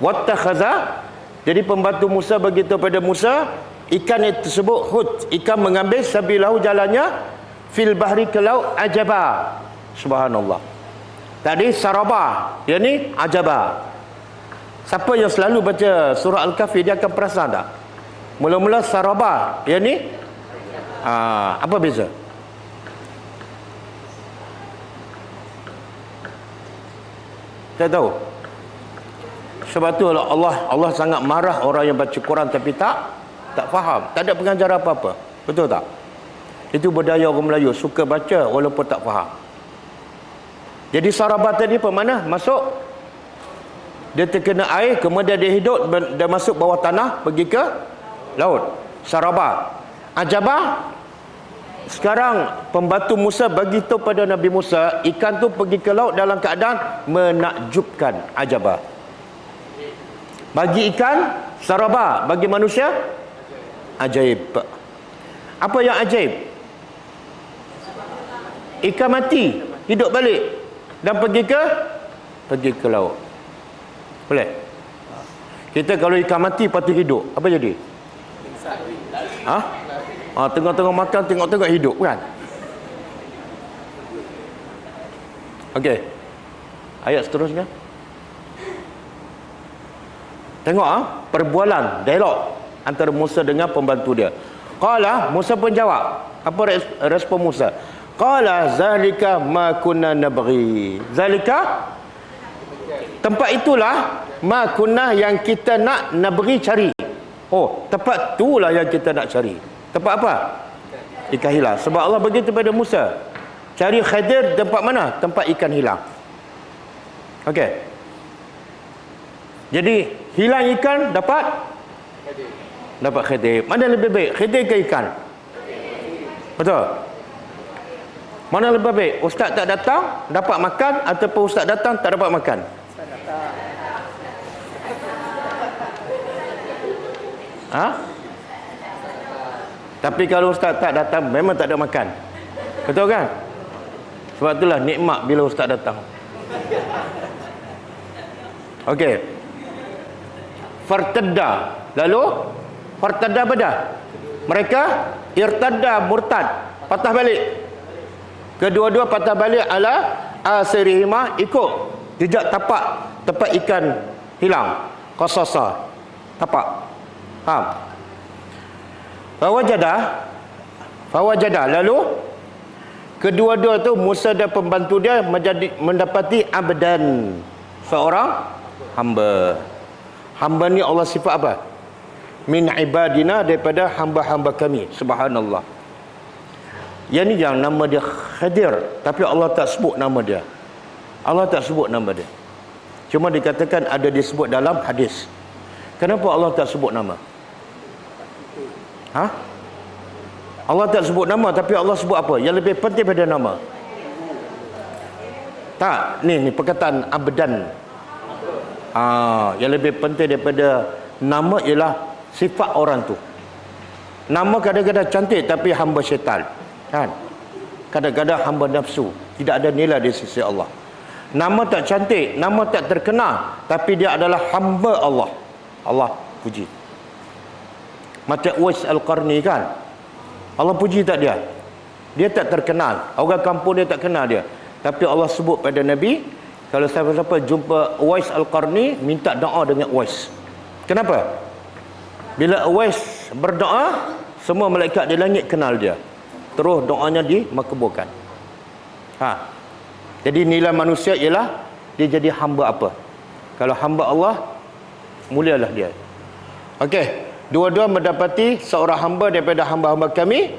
Wattakhaza, jadi pembantu Musa beritahu pada Musa, ikan tersebut hut, ikan mengambil sabilahu jalannya fil bahri ke laut ajaba. Subhanallah. Tadi saraba, yakni ajaba. Siapa yang selalu baca surah Al-Kahfi dia akan perasan tak? Mula-mula saraba, yakni apa beza? Tak tahu. Sebab tu Allah sangat marah orang yang baca Quran tapi tak faham, tak ada pengajaran apa-apa. Betul tak? Itu budaya orang Melayu, suka baca walaupun tak faham. Jadi sarabah tadi mana? Masuk, dia terkena air, kemudian dia hidup dan masuk bawah tanah pergi ke laut. Sarabah. Ajabah, sekarang pembantu Musa bagi tahu pada Nabi Musa, ikan tu pergi ke laut dalam keadaan menakjubkan. Ajabah. Bagi ikan sarabah, bagi manusia ajaib. Apa yang ajaib? Ikan mati hidup balik dan pergi ke laut. Boleh? Kita kalau ikan mati patut hidup, apa jadi? Tengah-tengah makan tengok-tengok hidup, kan? Okey. Ayat seterusnya. Tengok perbualan, dialog antara Musa dengan pembantu dia. Qala, Musa pun jawab. Apa respon Musa? Qala zalika ma kunna nabghi. Zalika, tempat itulah ma kunna yang kita nak nabghi, cari. Tempat itulah yang kita nak cari. Tempat apa? Ikan hilang. Sebab Allah begitu pada Musa, cari Khidir tempat mana? Tempat ikan hilang. Okey. Jadi hilang ikan, dapat Khidir. Mana lebih baik, Khidir ke ikan? Betul? Mana lebih baik? Ustaz tak datang, dapat makan, ataupun ustaz datang, tak dapat makan? Ha? Tapi kalau ustaz tak datang, memang tak ada makan. Betul kan? Sebab itulah nikmat bila ustaz datang. Okey. Fartadda. Lalu fartadda apa dah? Mereka irtadda, murtad, patah balik. Kedua-dua patah balik ala asirihima, ikut jejak tapak tempat ikan hilang. Qasasa. Tapak. Faham? Fawajada. Lalu kedua-dua tu Musa dan pembantu dia mendapati abdan, seorang hamba. Hamba ni Allah sifat apa? Min ibadina, daripada hamba-hamba kami. Subhanallah. Yang ni yang nama dia Khadir, tapi Allah tak sebut nama dia. Allah tak sebut nama dia. Cuma dikatakan ada disebut dalam hadis. Kenapa Allah tak sebut nama? Ha? Allah tak sebut nama, tapi Allah sebut apa? Yang lebih penting pada nama. Tak, ni perkataan abdan. Yang lebih penting daripada nama ialah sifat orang tu. Nama kadang-kadang cantik tapi hamba syaitan, kan? Kadang-kadang hamba nafsu, tidak ada nilai di sisi Allah. Nama tak cantik, nama tak terkenal, tapi dia adalah hamba Allah. Allah puji. Macam Uwais Al-Qarni, kan? Allah puji tak dia? Dia tak terkenal, orang kampung dia tak kenal dia, tapi Allah sebut pada Nabi, kalau siapa-siapa jumpa Uwais Al-Qarni, minta doa dengan Uwais. Kenapa? Bila Uwais berdoa, semua malaikat di langit kenal dia. Terus doanya dimakbulkan. Jadi nilai manusia ialah dia jadi hamba apa? Kalau hamba Allah, mulialah dia. Okey, dua-dua mendapati seorang hamba daripada hamba-hamba kami.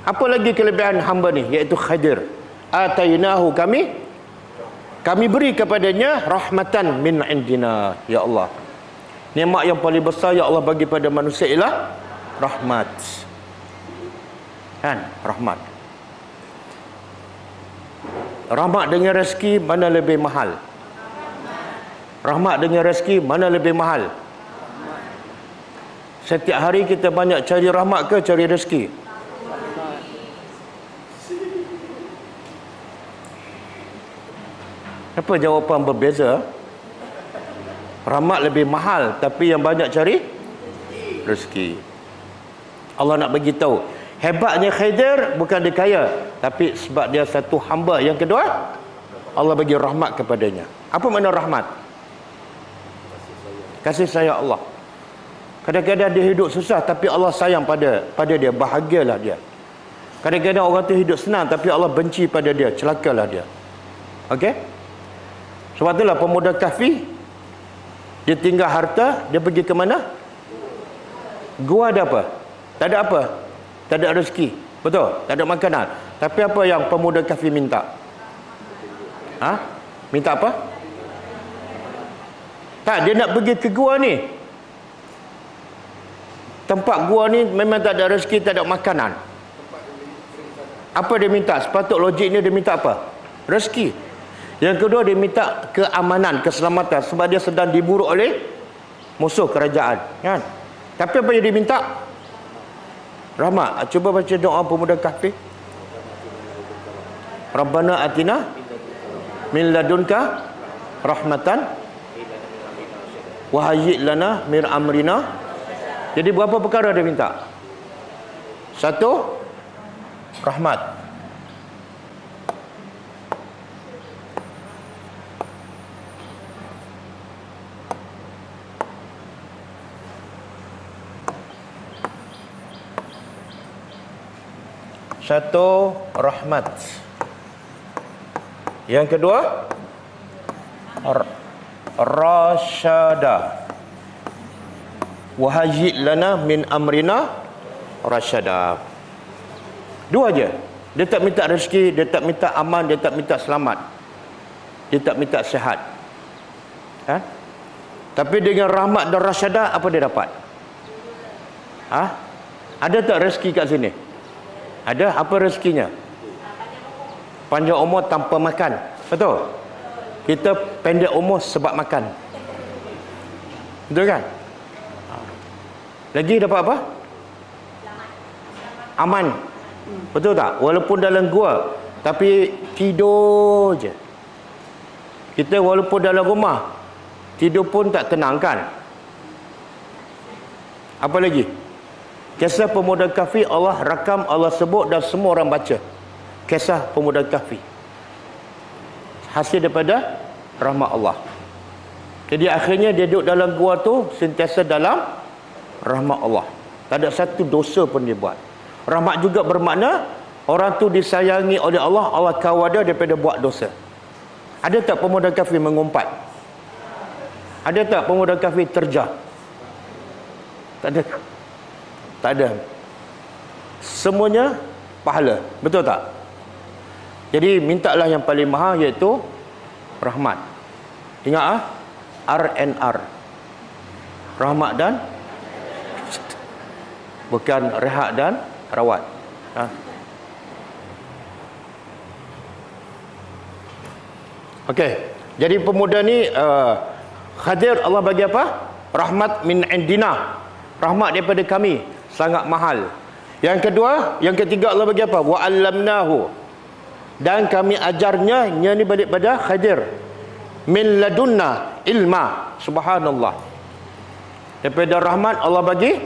Apa lagi kelebihan hamba ni? Iaitu Khadir. Atainahu, kami beri kepadanya rahmatan min indina. Ya Allah, nikmat yang paling besar ya Allah bagi pada manusia ialah rahmat. Kan? Rahmat. Rahmat dengan rezeki mana lebih mahal? Rahmat dengan rezeki mana lebih mahal? Setiap hari kita banyak cari rahmat ke cari rezeki? Apa jawapan berbeza? Rahmat lebih mahal, tapi yang banyak cari rezeki. Allah nak bagi tahu, hebatnya Khadir bukan dia kaya, tapi sebab dia satu hamba. Yang kedua, Allah bagi rahmat kepadanya. Apa makna rahmat? Kasih sayang Allah. Kadang-kadang dia hidup susah, tapi Allah sayang pada dia, bahagialah dia. Kadang-kadang orang tu hidup senang, tapi Allah benci pada dia, celakalah dia. Okey? Sebab itulah pemuda Kahfi, dia tinggal harta, dia pergi ke mana? Gua ada apa? Tak ada apa? Tak ada rezeki. Betul? Tak ada makanan. Tapi apa yang pemuda Kahfi minta? Minta apa? Tak, dia nak pergi ke gua ni. Tempat gua ni memang tak ada rezeki, tak ada makanan. Apa dia minta? Sepatut logiknya dia minta apa? Rezeki. Yang kedua, dia minta keamanan, keselamatan, sebab dia sedang diburu oleh musuh kerajaan, kan? Tapi apa yang dia minta? Rahmat. Cuba baca doa pemuda Kahfi. Rabbana atina min ladunka rahmatan wa hayyi' lana min amrina. Jadi berapa perkara dia minta? Satu, rahmat. Satu, rahmat. Yang kedua, rasyada. Wahajid lana min amrina rasyada. Dua aja. Dia tak minta rezeki, dia tak minta aman, dia tak minta selamat, dia tak minta sihat. Tapi dengan rahmat dan rasyada, apa dia dapat? Ada tak rezeki kat sini? Ada. Apa rezekinya? panjang umur tanpa makan. Betul? Kita pendek umur sebab makan. Betul kan? Lagi dapat apa? Aman. Betul tak? Walaupun dalam gua, tapi tidur je. Kita walaupun dalam rumah, tidur pun tak tenang kan? Apa lagi? Kisah pemuda Kahfi Allah rakam, Allah sebut dan semua orang baca. Kisah pemuda Kahfi. Hasil daripada rahmat Allah. Jadi akhirnya dia duduk dalam gua tu sentiasa dalam rahmat Allah. Tak ada satu dosa pun dia buat. Rahmat juga bermakna orang tu disayangi oleh Allah, Allah kawal dia daripada buat dosa. Ada tak pemuda Kahfi mengumpat? Ada tak pemuda Kahfi terjah? Tak ada. Tak ada. Semuanya pahala. Betul tak? Jadi mintalah yang paling mahal, iaitu rahmat. Ingat RNR. Rahmat dan bukan rehat dan rawat. Okey. Jadi pemuda ni Khadir Allah bagi apa? Rahmat min indina. Rahmat daripada kami, sangat mahal. Yang kedua, yang ketiga Allah bagi apa? Wa 'allamnahu. Dan kami ajarnya, nya ni balik pada Khadir. Min ladunna ilma. Subhanallah. Daripada rahmat Allah bagi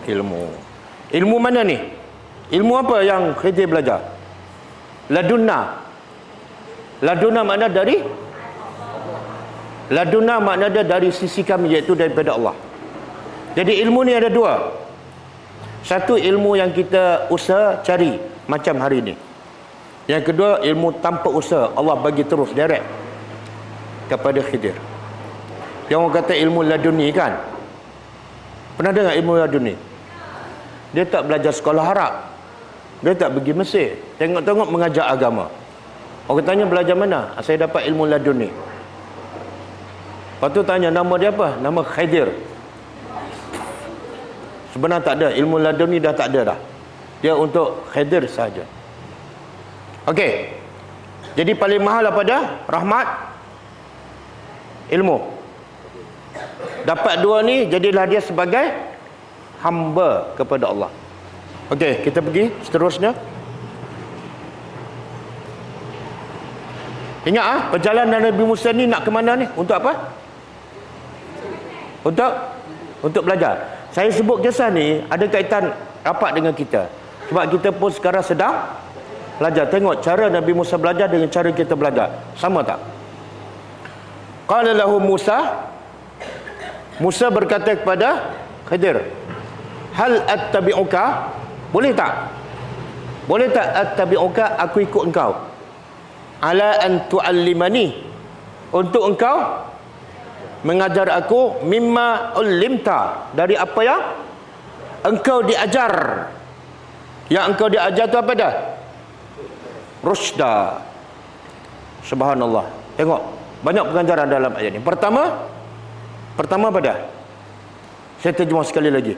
ilmu. Ilmu mana ni? Ilmu apa yang Khadir belajar? Ladunna. Ladunna makna dari? Ladunna makna dia dari sisi kami, iaitu daripada Allah. Jadi ilmu ni ada dua. Satu, ilmu yang kita usaha cari macam hari ni. Yang kedua, ilmu tanpa usaha, Allah bagi terus direct kepada Khidir. Yang orang kata ilmu laduni kan? Pernah dengar ilmu laduni? Dia tak belajar sekolah Arab, dia tak pergi Mesir, tengok-tengok mengajar agama. Orang tanya belajar mana? Saya dapat ilmu laduni. Lepas tu tanya nama dia apa? Nama Khidir. Sebenarnya tak ada. Ilmu laduni dah tak ada dah. Dia untuk Khidir saja. Okey. Jadi paling mahal apa dah? Rahmat, ilmu. Dapat dua ni, jadilah dia sebagai hamba kepada Allah. Okey, kita pergi seterusnya. Ingat perjalanan Nabi Musa ni nak ke mana ni? Untuk apa? Untuk belajar. Saya sebut kisah ni ada kaitan rapat dengan kita. Sebab kita pun sekarang sedang belajar. Tengok cara Nabi Musa belajar dengan cara kita belajar. Sama tak? Qala lahu Musa. Musa berkata kepada Khidir, hal attabi'uka? Boleh tak? Boleh tak attabi'uka, aku ikut engkau? Ala an tu'allimani, untuk engkau mengajar aku, mimma ulimta, dari apa yang engkau diajar. Yang engkau diajar tu apa dah? Rusyda. Subhanallah. Tengok, banyak pengajaran dalam ayat ni. Pertama apa dah? Saya terjemah sekali lagi.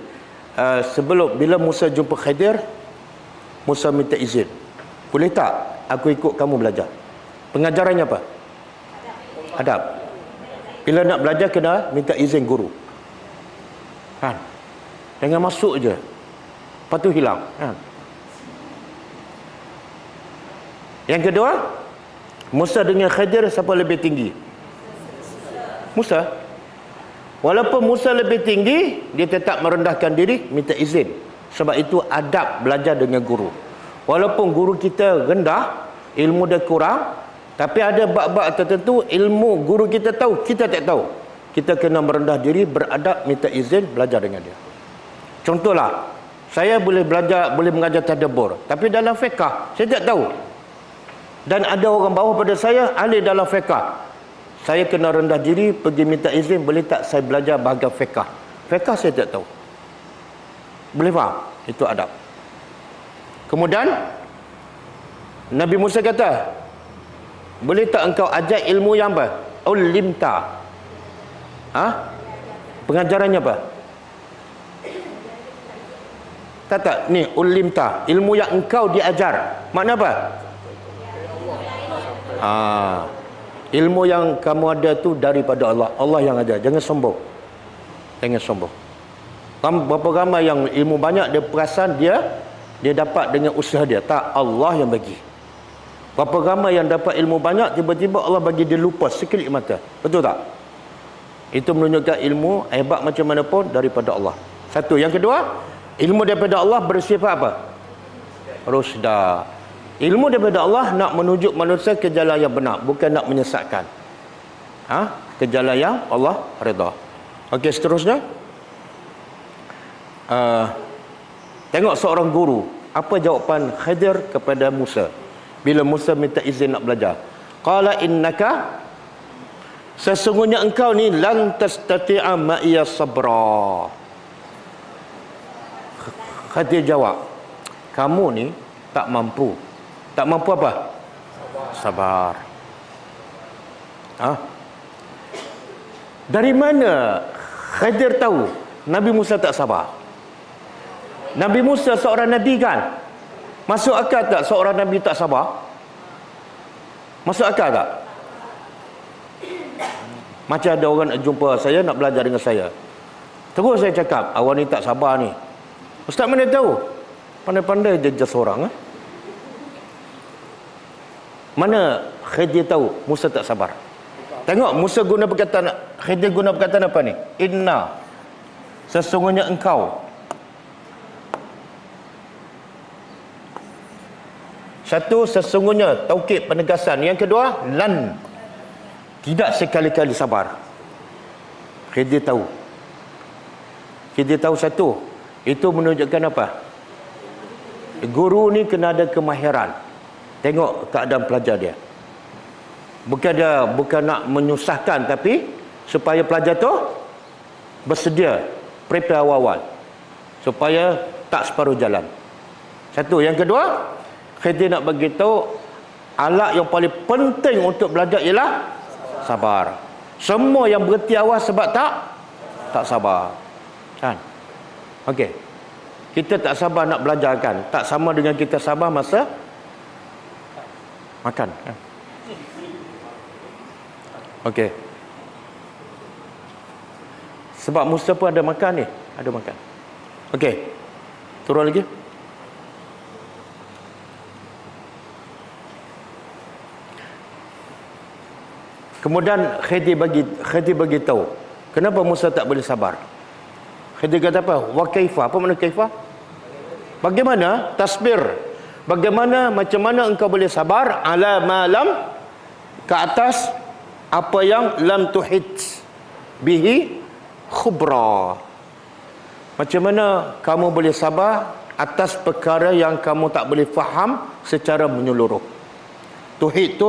Bila Musa jumpa Khidir, Musa minta izin. Boleh tak aku ikut kamu belajar? Pengajarannya apa? Adab. Bila nak belajar kena minta izin guru. Kan? Jangan masuk je. Lepas tu hilang. Kan? Yang kedua, Musa dengan Khidir siapa lebih tinggi? Musa. Walaupun Musa lebih tinggi, dia tetap merendahkan diri, minta izin. Sebab itu adab belajar dengan guru. Walaupun guru kita rendah, ilmu dia kurang, tapi ada bab-bab tertentu ilmu guru kita tahu, kita tak tahu. Kita kena merendah diri, beradab, minta izin, belajar dengan dia. Contohlah, saya boleh belajar, boleh mengajar tadabbur, tapi dalam fiqh saya tak tahu. Dan ada orang bawah pada saya ahli dalam fiqh. Saya kena rendah diri, pergi minta izin, boleh tak saya belajar bahagian fiqh? Fiqh saya tak tahu. Boleh faham? Itu adab. Kemudian Nabi Musa kata, boleh tak engkau ajar ilmu yang apa? Ulimta. Pengajarannya apa? Tak, ni ulimta, ilmu yang engkau diajar. Makna apa? Ilmu yang kamu ada tu daripada Allah. Allah yang ada. Jangan sombong. Jangan sombong. Berapa ramai yang ilmu banyak, dia perasan dia dapat dengan usaha dia. Tak, Allah yang bagi. Berapa ramai yang dapat ilmu banyak, tiba-tiba Allah bagi dia lupa sekelip mata. Betul tak? Itu menunjukkan ilmu hebat macam mana pun daripada Allah. Satu. Yang kedua, ilmu daripada Allah bersifat apa? Rusda. Ilmu daripada Allah nak menunjuk manusia ke jalan yang benar, bukan nak menyesatkan. Ke jalan yang Allah redha. Okey, seterusnya. Tengok seorang guru, apa jawapan Khidir kepada Musa bila Musa minta izin nak belajar. Qala innaka, sesungguhnya engkau ni lan tastati'a ma'iya sabra. Khidir jawab, kamu ni tak mampu. Tak mampu apa? Sabar. Dari mana Khidir tahu Nabi Musa tak sabar? Nabi Musa seorang Nabi kan? Masuk akal tak seorang Nabi tak sabar? Masuk akal tak? Macam ada orang nak jumpa saya, nak belajar dengan saya. Terus saya cakap, awak ni tak sabar ni. Ustaz mana tahu? Pandai-pandai dia seorang. Mana Khidir tahu Musa tak sabar? Tengok Musa guna perkataan, Khidir guna perkataan apa ni? Inna, sesungguhnya engkau. Satu, sesungguhnya, taukid penegasan. Yang kedua, lan, tidak sekali-kali sabar. Khidir tahu. Khidir tahu satu. Itu menunjukkan apa? Guru ni kena ada kemahiran. Tengok keadaan pelajar dia. Bukan nak menyusahkan, tapi supaya pelajar tu bersedia, prepare awal-awal, supaya tak separuh jalan. Satu. Yang kedua, Khidir nak bagi tahu alat yang paling penting untuk belajar ialah sabar. Semua yang berhenti awal sebab tak sabar. Kan? Okey. Kita tak sabar nak belajar kan? Tak sama dengan kita sabar masa makan. Kan? Okey. Sebab Musa pun ada makan ni. Ada makan. Okey. Turun lagi. Kemudian Khidir bagi tahu kenapa Musa tak boleh sabar. Khidir kata apa? Wa kaifa. Apa makna kaifa? Bagaimana tasbir? Bagaimana, macam mana engkau boleh sabar ala ma lam, ke atas apa yang lam tuhit bihi khubra. Macam mana kamu boleh sabar atas perkara yang kamu tak boleh faham secara menyeluruh. Tuhit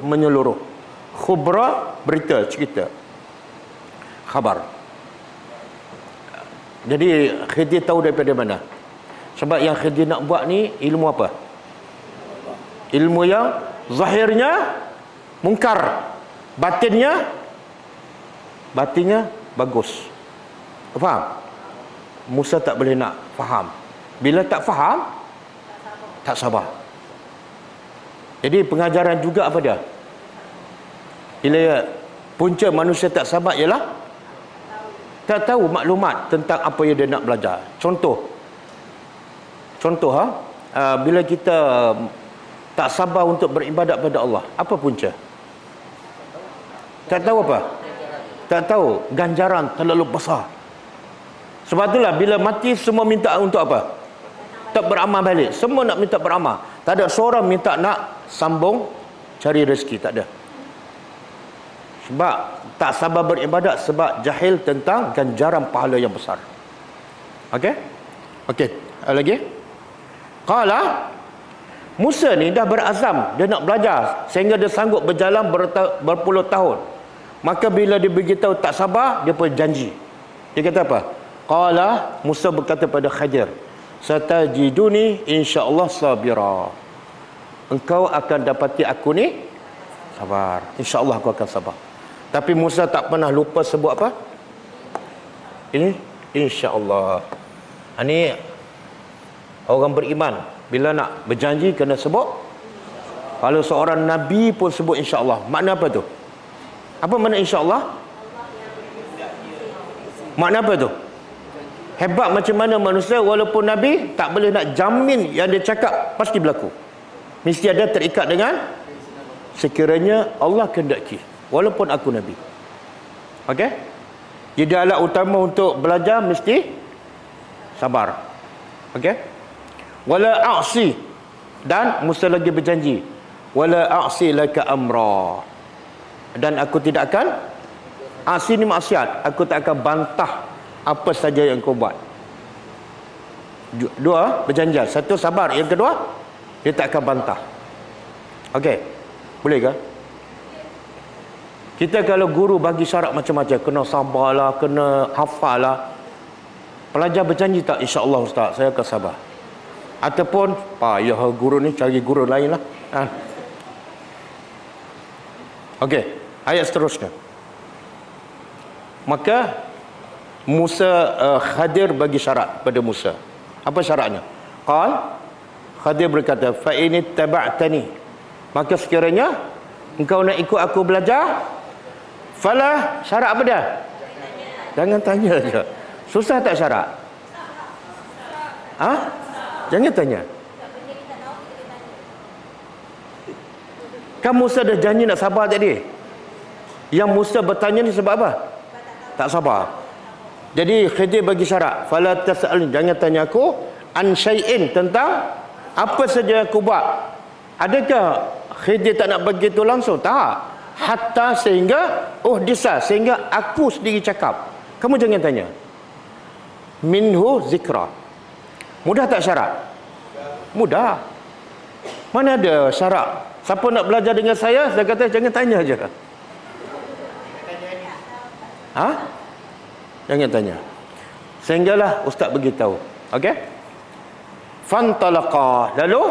menyeluruh. Khubra, berita, cerita, khabar. Jadi Khidir tahu daripada mana? Sebab yang Khidir nak buat ni ilmu apa? Ilmu yang zahirnya mungkar, batinnya bagus. Faham? Musa tak boleh nak faham. Bila tak faham, tak sabar. Jadi pengajaran juga apa dia? Bila punca manusia tak sabar ialah tak tahu maklumat tentang apa yang dia nak belajar. Contoh bila kita tak sabar untuk beribadat pada Allah, apa punca? Tak tahu apa? Tak tahu ganjaran terlalu besar. Sebab itulah bila mati semua minta untuk apa? Tak beramal balik. Semua nak minta beramal. Tak ada seorang minta nak sambung cari rezeki, tak ada. Sebab tak sabar beribadat, sebab jahil tentang ganjaran pahala yang besar. Okey? Lagi? Qala, Musa ni dah berazam dia nak belajar sehingga dia sanggup berjalan berpuluh tahun. Maka bila dia beritahu tak sabar, dia pun janji. Dia kata apa? Qala, Musa berkata pada Khidir, satajiduni insya-Allah sabira. Engkau akan dapati aku ni sabar. Insya-Allah aku akan sabar. Tapi Musa tak pernah lupa sebut apa? Ini insya-Allah. Ini orang beriman bila nak berjanji kena sebut Kalau seorang Nabi pun sebut insya-Allah. Makna apa tu? Apa makna insya-Allah? Makna apa tu? Hebat macam mana manusia, walaupun Nabi tak boleh nak jamin yang dia cakap pasti berlaku. Mesti ada terikat dengan sekiranya Allah kehendaki, walaupun aku Nabi. Okey? Jadi alat utama untuk belajar mesti sabar. Okey? Wala a'si, dan Musa lagi berjanji, wala a'si laka amra, dan aku tidak akan, a'si ni maksiat, aku tak akan bantah apa saja yang kau buat. Dua berjanji, satu sabar, yang kedua dia tak akan bantah. Okey, boleh ke? Kita kalau guru bagi syarat macam-macam, kena sabarlah, kena hafal lah, pelajar berjanji tak, insya-Allah ustaz saya akan sabar, ataupun payah guru ni cari guru lain lah. Okey, ayat seterusnya. Maka Musa, Khadir bagi syarat pada Musa. Apa syaratnya? Khadir berkata, fa in ittaba'tani, maka sekiranya engkau nak ikut aku belajar, fala, syarat apa dia? Jangan tanya je. Susah tak syarat? Jangan tanya. Kan Musa dah janji nak sabar tadi. Yang Musa bertanya ni sebab apa? Tak sabar. Jadi Khidir bagi syarat, fala tas'alni, jangan tanya aku an syai'in, tentang apa saja aku buat. Adakah Khidir tak nak bagi tu langsung? Tak. Hatta sehingga disa, sehingga aku sendiri cakap. Kamu jangan tanya. Minhu zikra. Mudah tak syarat? Mudah. Mana ada syarat? Siapa nak belajar dengan saya kata jangan tanya je. Jangan tanya. Sehinggalah ustaz beritahu. Okey? Fantalaqa. Lalu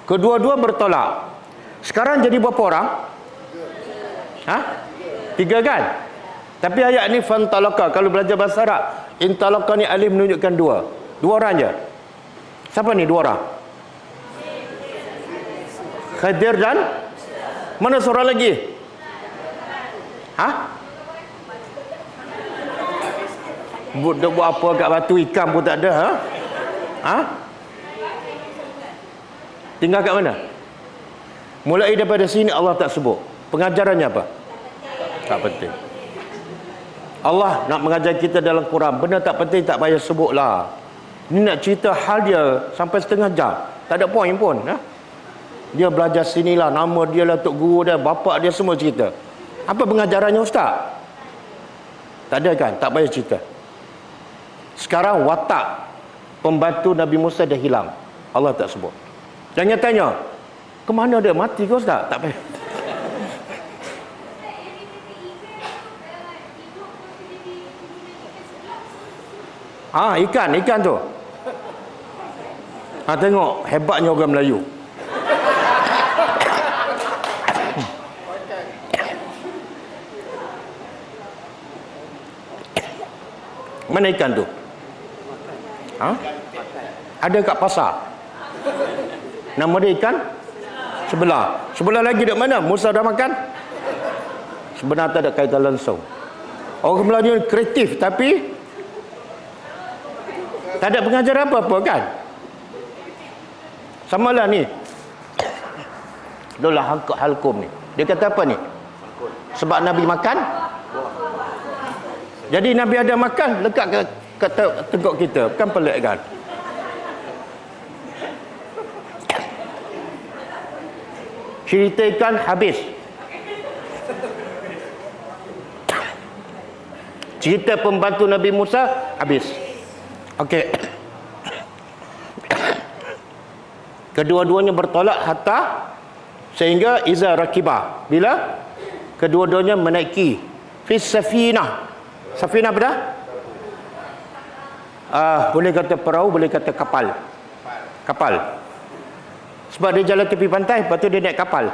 kedua-dua bertolak. Sekarang jadi berapa orang? 3 kan? Tapi ayat ni fantalaqa, kalau belajar bahasa Arab, intalaqa ni alif menunjukkan 2. 2 orang je. Siapa ni 2 orang? Khadir dan mana seorang lagi? Buat apa kat batu, ikan pun tak ada. Tinggal kat mana? Mulai daripada sini Allah tak sebut. Pengajarannya apa? Tak penting. Allah nak mengajar kita dalam Quran, benda tak penting tak payah sebutlah. Ni nak cerita hal dia sampai setengah jam, tak ada poin pun. Dia belajar sinilah, nama dia lah, tok guru dia, bapak dia, semua cerita. Apa pengajarannya ustaz? Tak ada kan? Tak payah cerita. Sekarang watak pembantu Nabi Musa dah hilang, Allah tak sebut. Jangan tanya, ke mana dia, mati ke ustaz? Tak payah. Ikan tu. Tengok hebatnya orang Melayu. Mana ikan tu? Ada kat pasar. Nama dia ikan sebelah. Sebelah lagi dekat mana? Musa dah makan? Sebenarnya tak ada kaitan langsung. Orang Melayu kreatif tapi tak ada pengajaran apa-apa kan? Samalah ni. Itulah halkum ni. Dia kata apa ni? Sebab Nabi makan. Jadi Nabi ada makan, lekat ke tengkok kita. Kan pelik kan? Ceritakan habis. Cerita pembantu Nabi Musa habis. Okey. Kedua-duanya bertolak hatta sehingga iza rakibah, bila kedua-duanya menaiki fi safinah. Safinah apa dah? Boleh kata perahu, boleh kata kapal. Kapal. Sebab dia jalan tepi pantai, lepas tu dia naik kapal.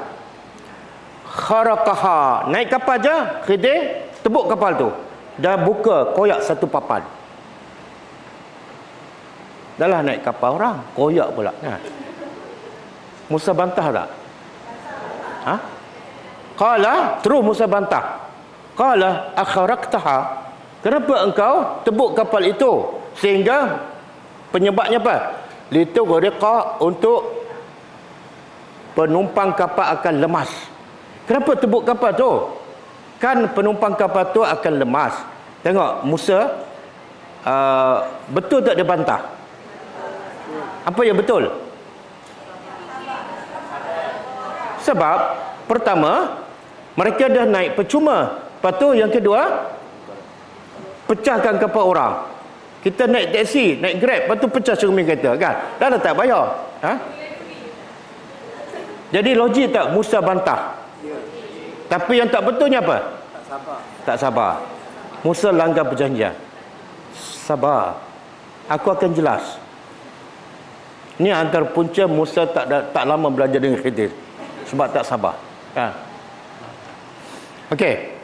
Kharaqaha, naik kapal je, Khidir tebuk kapal tu. Dah buka, koyak satu papan. Dah lah naik kapal orang, koyak pula. Musa bantah tak? Ha? Qala, terus Musa bantah. Qala akharaqtaha. Kenapa engkau tebuk kapal itu? Sehingga penyebabnya apa? Litughriqa, untuk penumpang kapal akan lemas. Kenapa tebuk kapal tu? Kan penumpang kapal tu akan lemas. Tengok Musa, betul tak dia bantah? Apa yang betul? Sebab pertama, mereka dah naik percuma. Lepas tu yang kedua, pecahkan kapal orang. Kita naik taksi, naik Grab, lepas tu pecah cermin kereta, kan? Dah tak bayar. Ha? Jadi logik tak Musa bantah? Tapi yang tak betulnya apa? Tak sabar. Musa langgar perjanjian. Sabar. Aku akan jelas. Ini antara punca Musa tak lama belajar dengan Khidir. Sebab tak sabar. Ha. Okey.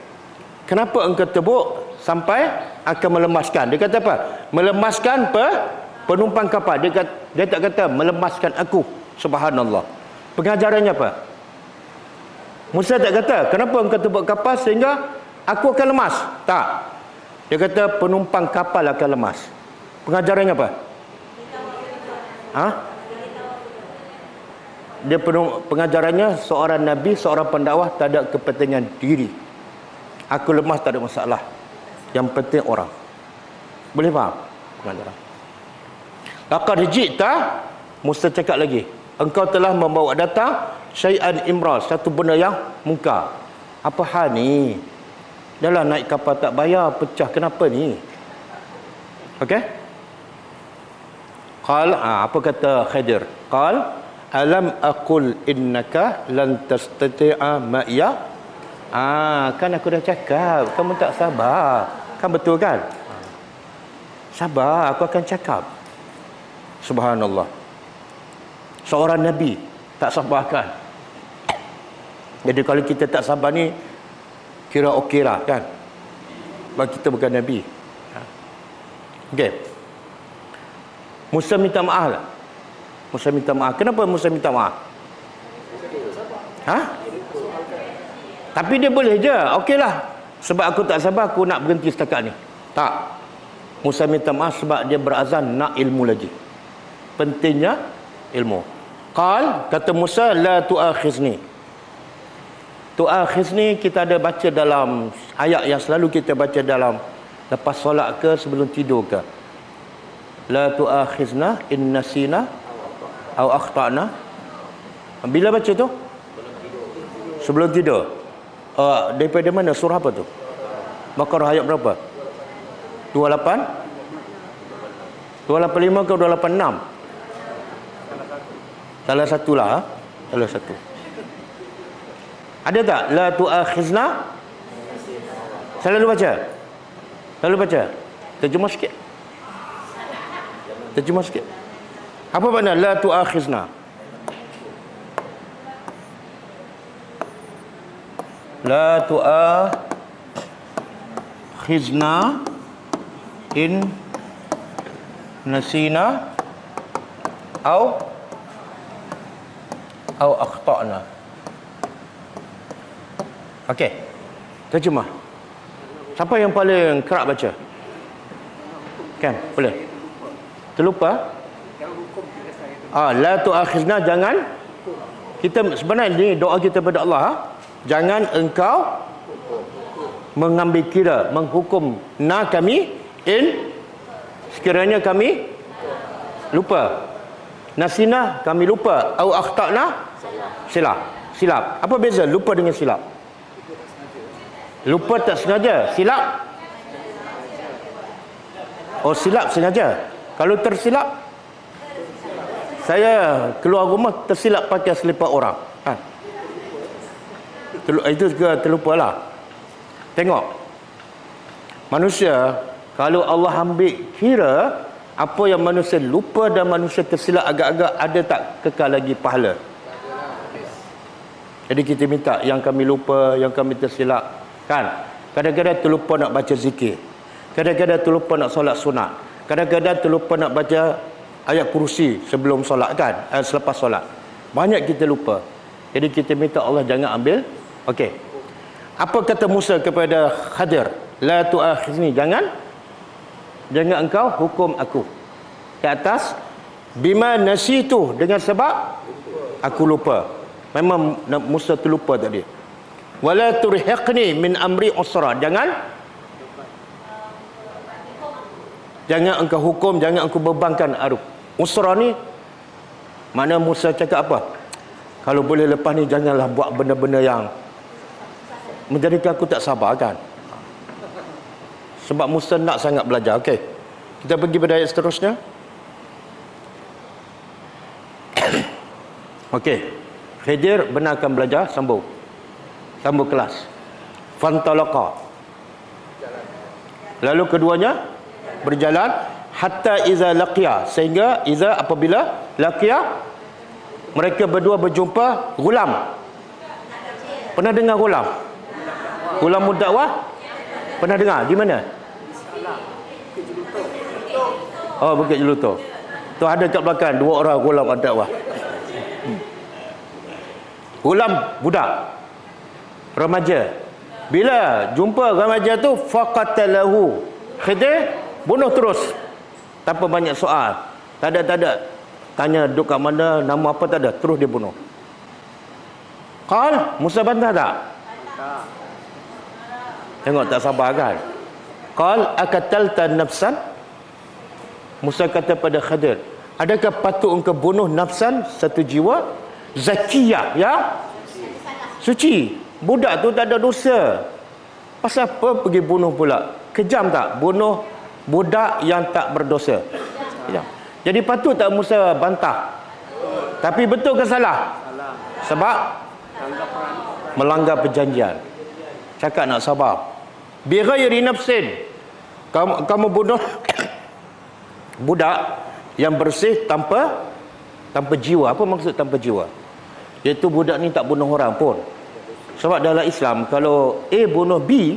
Kenapa engkau tebuk sampai akan melemaskan? Dia kata apa? Melemaskan penumpang kapal. Dia tak kata melemaskan aku. Subhanallah. Pengajarannya apa? Musa tak kata, kenapa engkau tebuk kapal sehingga aku akan lemas? Tak. Dia kata penumpang kapal akan lemas. Pengajarannya apa? Ha? Dia pengajarannya seorang Nabi, seorang pendakwah tak ada kepentingan diri. Aku lemas tak ada masalah. Yang penting orang. Boleh faham? Pengajaran. Laqad ji'ta, Musa cakap lagi. Engkau telah membawa datang syai'an imra, satu benda yang mungkar. Apa hal ni? Dahlah naik kapal tak bayar, pecah, kenapa ni? Okey? Qal, apa kata Khidir? Qal, alam aqul innaka lan tastati'a ma'iya? Kan aku dah cakap, kamu tak sabar. Kan betul kan? Sabar, aku akan cakap. Subhanallah. Seorang Nabi tak sabarkan. Jadi kalau kita tak sabar ni, kira okey lah, kan? Sebab kita bukan Nabi. Okey. Musa minta maaf lah. Musa minta maaf. Kenapa Musa minta maaf? Ha? Tapi dia boleh je. Okeylah. Sebab aku tak sabar, aku nak berhenti setakat ni. Tak. Musa minta maaf sebab dia berazam nak ilmu lagi. Pentingnya ilmu. Qal, kata Musa, la tu'akhizni. Tu'akhizni kita ada baca dalam ayat yang selalu kita baca dalam lepas solat ke sebelum tidur ke. La tu'akhizna in nasina aw akhtana. Bila baca tu? Sebelum tidur. Daripada mana? Surah apa tu? Baqarah ayat berapa? 28? 285 ke 286? Salah satulah. Salah satu. Ada tak? La tu'akhizna. Selalu baca? Selalu baca? Terjemah sikit. Terjemah sikit. Apa makna la tu'akhizna? La tu'akhizna in nasina au akhtana. Okey. Terjemah. Siapa yang paling kerap baca? Kan? Boleh. Terlupa? La tu'akhizna, jangan. Kita sebenarnya ni doa kita kepada Allah, jangan engkau mengambil kira, menghukum kami in sekiranya kami lupa. Nasina, kami lupa. Au akhtana, silap. Apa beza lupa dengan silap? Lupa tak sengaja, silap. Oh, silap sengaja. Kalau tersilap, saya keluar rumah tersilap pakai selipar orang. Itu juga terlupalah. Tengok. Manusia, kalau Allah ambil kira apa yang manusia lupa dan manusia tersilap agak-agak, ada tak kekal lagi pahala? Jadi kita minta yang kami lupa, yang kami tersilap, kan? Kadang-kadang terlupa nak baca zikir. Kadang-kadang terlupa nak solat sunat. Kadang-kadang terlupa nak baca ayat kursi sebelum solat, kan? Selepas solat. Banyak kita lupa. Jadi kita minta Allah jangan ambil. Okey. Apa kata Musa kepada Khadir? La tu'akhizni, jangan engkau hukum aku. Di atas bima nasitu, dengan sebab aku lupa. Memang Musa terlupa tadi. Wala turhiqni min amri usra, jangan engkau hukum, jangan engkau bebankan aku. Usra ni mana Musa cakap apa? Kalau boleh lepas ni janganlah buat benda-benda yang menjadikan aku tak sabar kan. Sebab Musa nak sangat belajar. Okey. Kita pergi pada ayat seterusnya. Okey. Khidir benarkan belajar, sambung kelas. Fantalaqa. Lalu keduanya berjalan hatta iza laqiya, sehingga iza apabila laqiya mereka berdua berjumpa gulam. Pernah dengar gulam? Gulam dakwah? Pernah dengar? Di mana? Oh, Bukit Jeluto. Tu ada kat belakang dua orang gulam dakwah. Gulam budak remaja. Bila jumpa remaja tu faqatalahu, Khidir bunuh terus tanpa banyak soal. Tak ada tanya duduk kat mana, nama apa, tak ada, terus dia bunuh. Qal, Musa bantah tak? Tengok tak sabar kan? Qal akatalta nafsan, Musa kata pada Khadir, adakah patut engkau bunuh nafsan, satu jiwa zakiyah, ya suci? Budak tu tak ada dosa, pasal apa pergi bunuh pula? Kejam tak bunuh budak yang tak berdosa? Kejam. Jadi patut tak Musa bantah? Tapi betul ke salah? Sebab melanggar perjanjian. Cakap nak sabar. Bi ghairi nafsin, kamu bunuh budak yang bersih tanpa jiwa. Apa maksud tanpa jiwa? Iaitu budak ni tak bunuh orang pun. Sebab dalam Islam, kalau A bunuh B,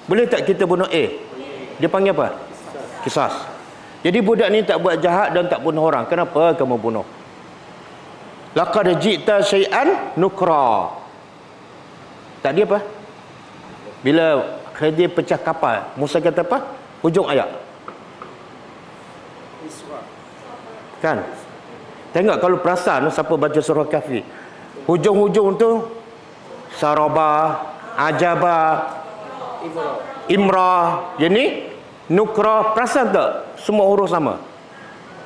boleh tak kita bunuh A? Dia panggil apa? Qisas. Jadi budak ni tak buat jahat dan tak bunuh orang. Kenapa kamu bunuh? Laqad ji'ta syai'an nukra. Tadi apa? Bila Khidir pecah kapal, Musa kata apa? Hujung ayat. Kan? Tengok kalau perasan siapa baca surah Kahfi. Hujung-hujung tu saraba, ajaba, imra, yani nukra. Perasan tak? Semua huruf sama.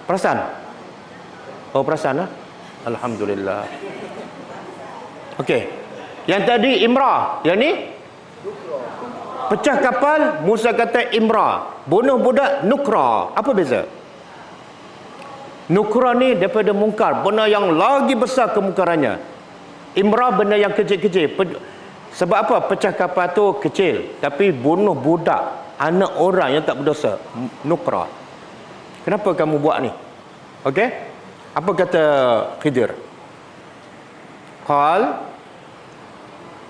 Perasan? Oh, perasan lah. Alhamdulillah. Okey. Yang tadi imra, yang ni pecah kapal, Musa kata imra. Bunuh budak, nukra. Apa beza? Nukra ni daripada mungkar, benda yang lagi besar kemungkarannya. Imra benda yang kecil-kecil. Sebab apa? Pecah kapal tu kecil, tapi bunuh budak, anak orang yang tak berdosa, nukra. Kenapa kamu buat ni? Okey? Apa kata Khidir?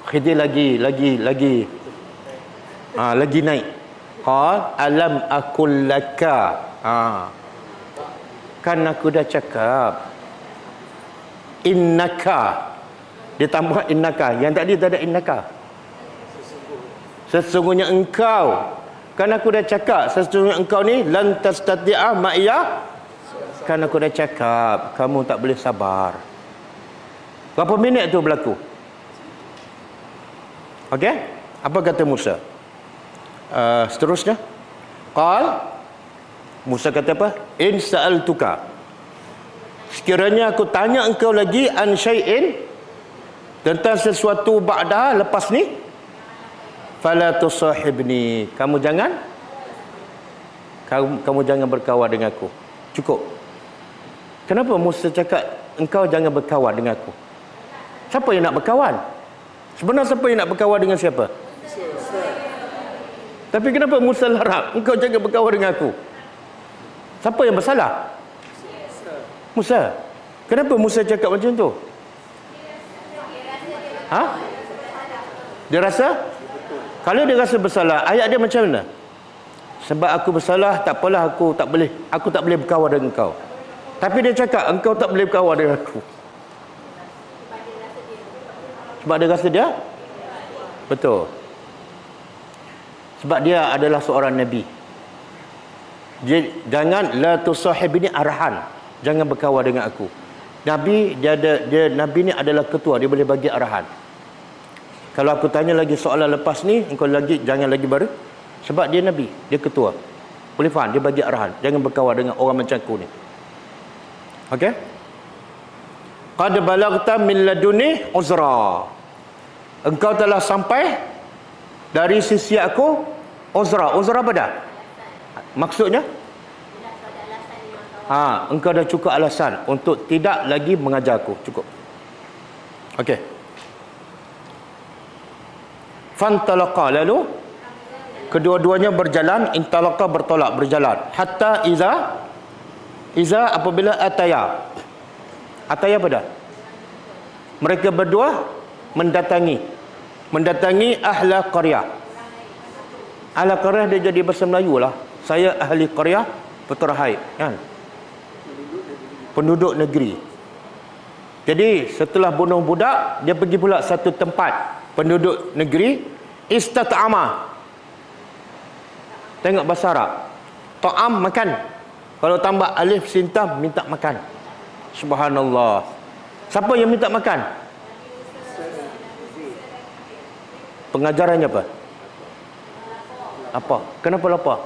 Khidir lagi naik. Qal alam aqul laka. Kan aku dah cakap innaka. Dia tambah innaka. Yang tadi tak ada innaka. Sesungguhnya engkau. Kan aku dah cakap sesungguhnya engkau ni lan tastati'a ma'iya. Kan aku dah cakap kamu tak boleh sabar. Berapa minit tu berlaku? Okey? Apa kata Musa? Seterusnya. Qal, Musa kata apa? In sa'altuka, sekiranya aku tanya engkau lagi an syai'in, tentang sesuatu ba'da, lepas ni, fala tusahibni, kamu jangan berkawan dengan aku. Cukup. Kenapa Musa cakap engkau jangan berkawan dengan aku? Siapa yang nak berkawan? Sebenarnya siapa yang nak berkawan dengan siapa? Tapi kenapa Musa larang engkau jangan berkawan dengan aku? Siapa yang bersalah? Musa. Kenapa Musa cakap macam tu? Dia rasa? Kalau dia rasa bersalah, ayat dia macam mana? Sebab aku bersalah, tak apalah, aku tak boleh berkawan dengan engkau. Tapi dia cakap engkau tak boleh berkawan dengan aku. Sebab dia rasa dia betul. Sebab dia adalah seorang Nabi. Jangan la tusahib ini arahan. Jangan berkawan dengan aku. Nabi Nabi ni adalah ketua, dia boleh bagi arahan. Kalau aku tanya lagi soalan lepas ni, engkau lagi jangan lagi baru. Sebab dia Nabi, dia ketua. Boleh faham, dia bagi arahan. Jangan berkawan dengan orang macam aku ni. Okey? Qad balaghta min laduni uzra. Engkau telah sampai dari sisi aku uzra. Uzra apa dah? Maksudnya? Engkau dah cukup alasan untuk tidak lagi mengajar aku. Cukup. Okey. Fantalaqa, lalu kedua-duanya berjalan, intalaqa bertolak, berjalan. Hatta iza apabila ataya. Ataya apa dah? Mereka berdua mendatangi ahla qaryah. Ahla qaryah dia jadi bahasa Melayu lah. Saya ahli qaryah Peterhai, kan? Penduduk negeri. Jadi setelah bunuh budak, dia pergi pula satu tempat penduduk negeri, istat'ama. Tengok bahasa Arab. Ta'am, makan. Kalau tambah alif sintam, minta makan. Subhanallah. Siapa yang minta makan? Pengajarannya apa? Apa? Kenapa lapar?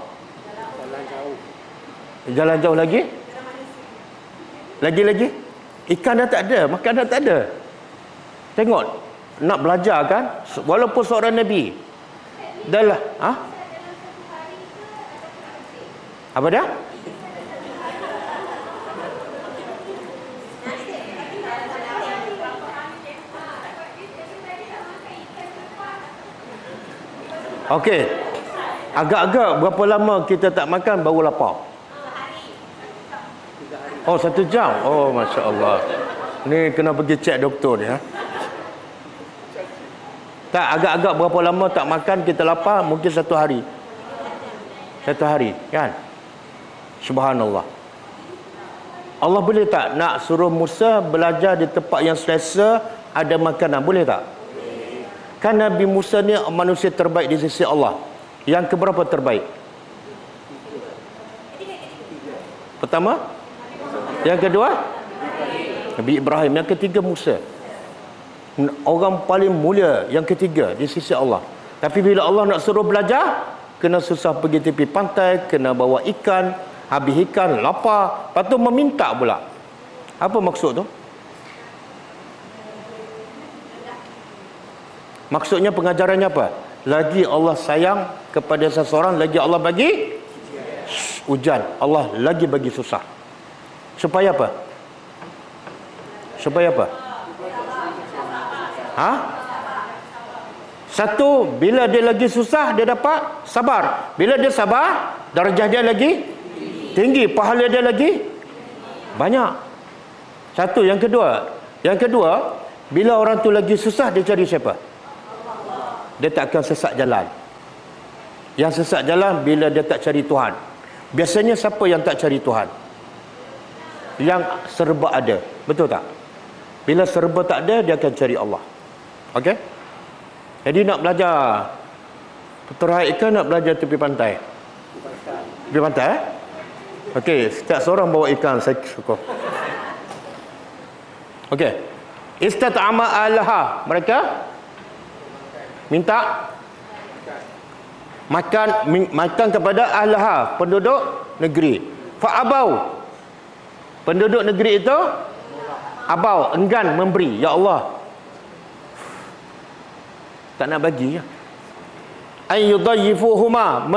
Jalan jauh lagi? Lagi-lagi? Ikan dah tak ada, makan dah tak ada. Tengok, nak belajar kan? Walaupun seorang Nabi. Dah lah. Apa dia? Okey. Agak-agak berapa lama kita tak makan baru lapar? Oh, 1 jam. Oh, Masya Allah. Ni kena pergi cek doktor ni. Tak, agak-agak berapa lama tak makan kita lapar? Mungkin 1 hari. 1 hari, kan? Subhanallah. Allah boleh tak nak suruh Musa belajar di tempat yang selesa, ada makanan? Boleh tak? Kan Nabi Musa ni manusia terbaik di sisi Allah. Yang keberapa terbaik? Pertama? Yang kedua? Nabi Ibrahim. Yang ketiga Musa. Orang paling mulia yang ketiga di sisi Allah. Tapi bila Allah nak suruh belajar, kena susah pergi tepi pantai, kena bawa ikan, habis ikan, lapar, lepas tu meminta pula. Apa maksud tu? Maksudnya pengajarannya apa? Lagi Allah sayang kepada seseorang, lagi Allah bagi ujian. Allah lagi bagi susah. Supaya apa? Supaya apa? Satu, bila dia lagi susah, dia dapat sabar. Bila dia sabar, darjah dia lagi tinggi, pahala dia lagi banyak. Satu. Yang kedua, bila orang tu lagi susah, dia cari siapa? Dia tak akan sesat jalan. Yang sesat jalan bila dia tak cari Tuhan. Biasanya siapa yang tak cari Tuhan? Yang serba ada. Betul tak? Bila serba tak ada, dia akan cari Allah. Okey? Jadi nak belajar peternak ikan, nak belajar tepi pantai. Tepi pantai, Okey, setiap seorang bawa ikan, saya syukur. Okey. Istat'ama alaha, mereka minta makan kepada alaha, penduduk negeri. Fa'abau, penduduk negeri itu abau, enggan memberi. Ya Allah, tak nak bagi ya. Ay yudayyifuhuma,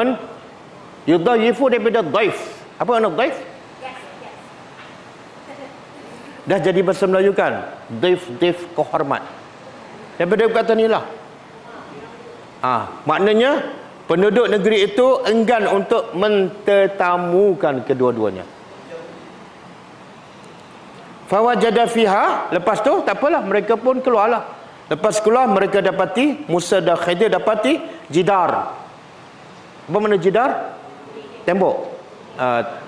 yudayyifu daripada daif. Apa makna daif? Dah jadi bahasa Melayu kan? Daif kehormat. Daripada perkataan inilah. Maknanya penduduk negeri itu enggan untuk mentetamukan kedua-duanya. Fawajada fiha, lepas tu tak apalah, mereka pun keluarlah. Lepas keluar mereka dapati, Musa dan Khidir dapati jidar. Apa makna jidar? Tembok.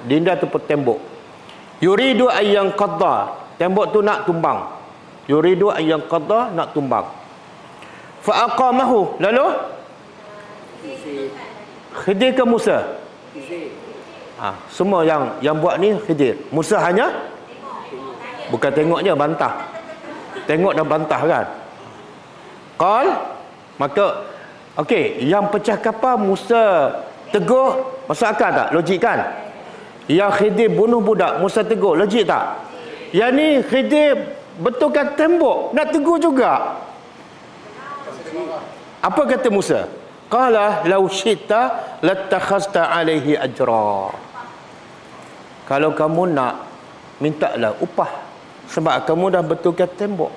Dinda tu tembok. Yuridu ayyang qadda, tembok tu nak tumbang. Yuridu ayyang qadda, nak tumbang. Fa aqamahu. Lalu Khidir ke Musa? Semua yang buat ni Khidir. Musa hanya bukan tengoknya, bantah. Tengok dan bantah kan. Qal, maka okey, yang pecah kapal Musa tegur, masuk akal tak? Logik kan? Yang Khidir bunuh budak, Musa tegur, logik tak? Yang ni Khidir betulkan tembok, nak tegur juga. Apa kata Musa? Qala law syi'ta lattakhazta alaihi ajra. Kalau kamu nak, mintalah upah, sebab kamu dah betulkan tembok.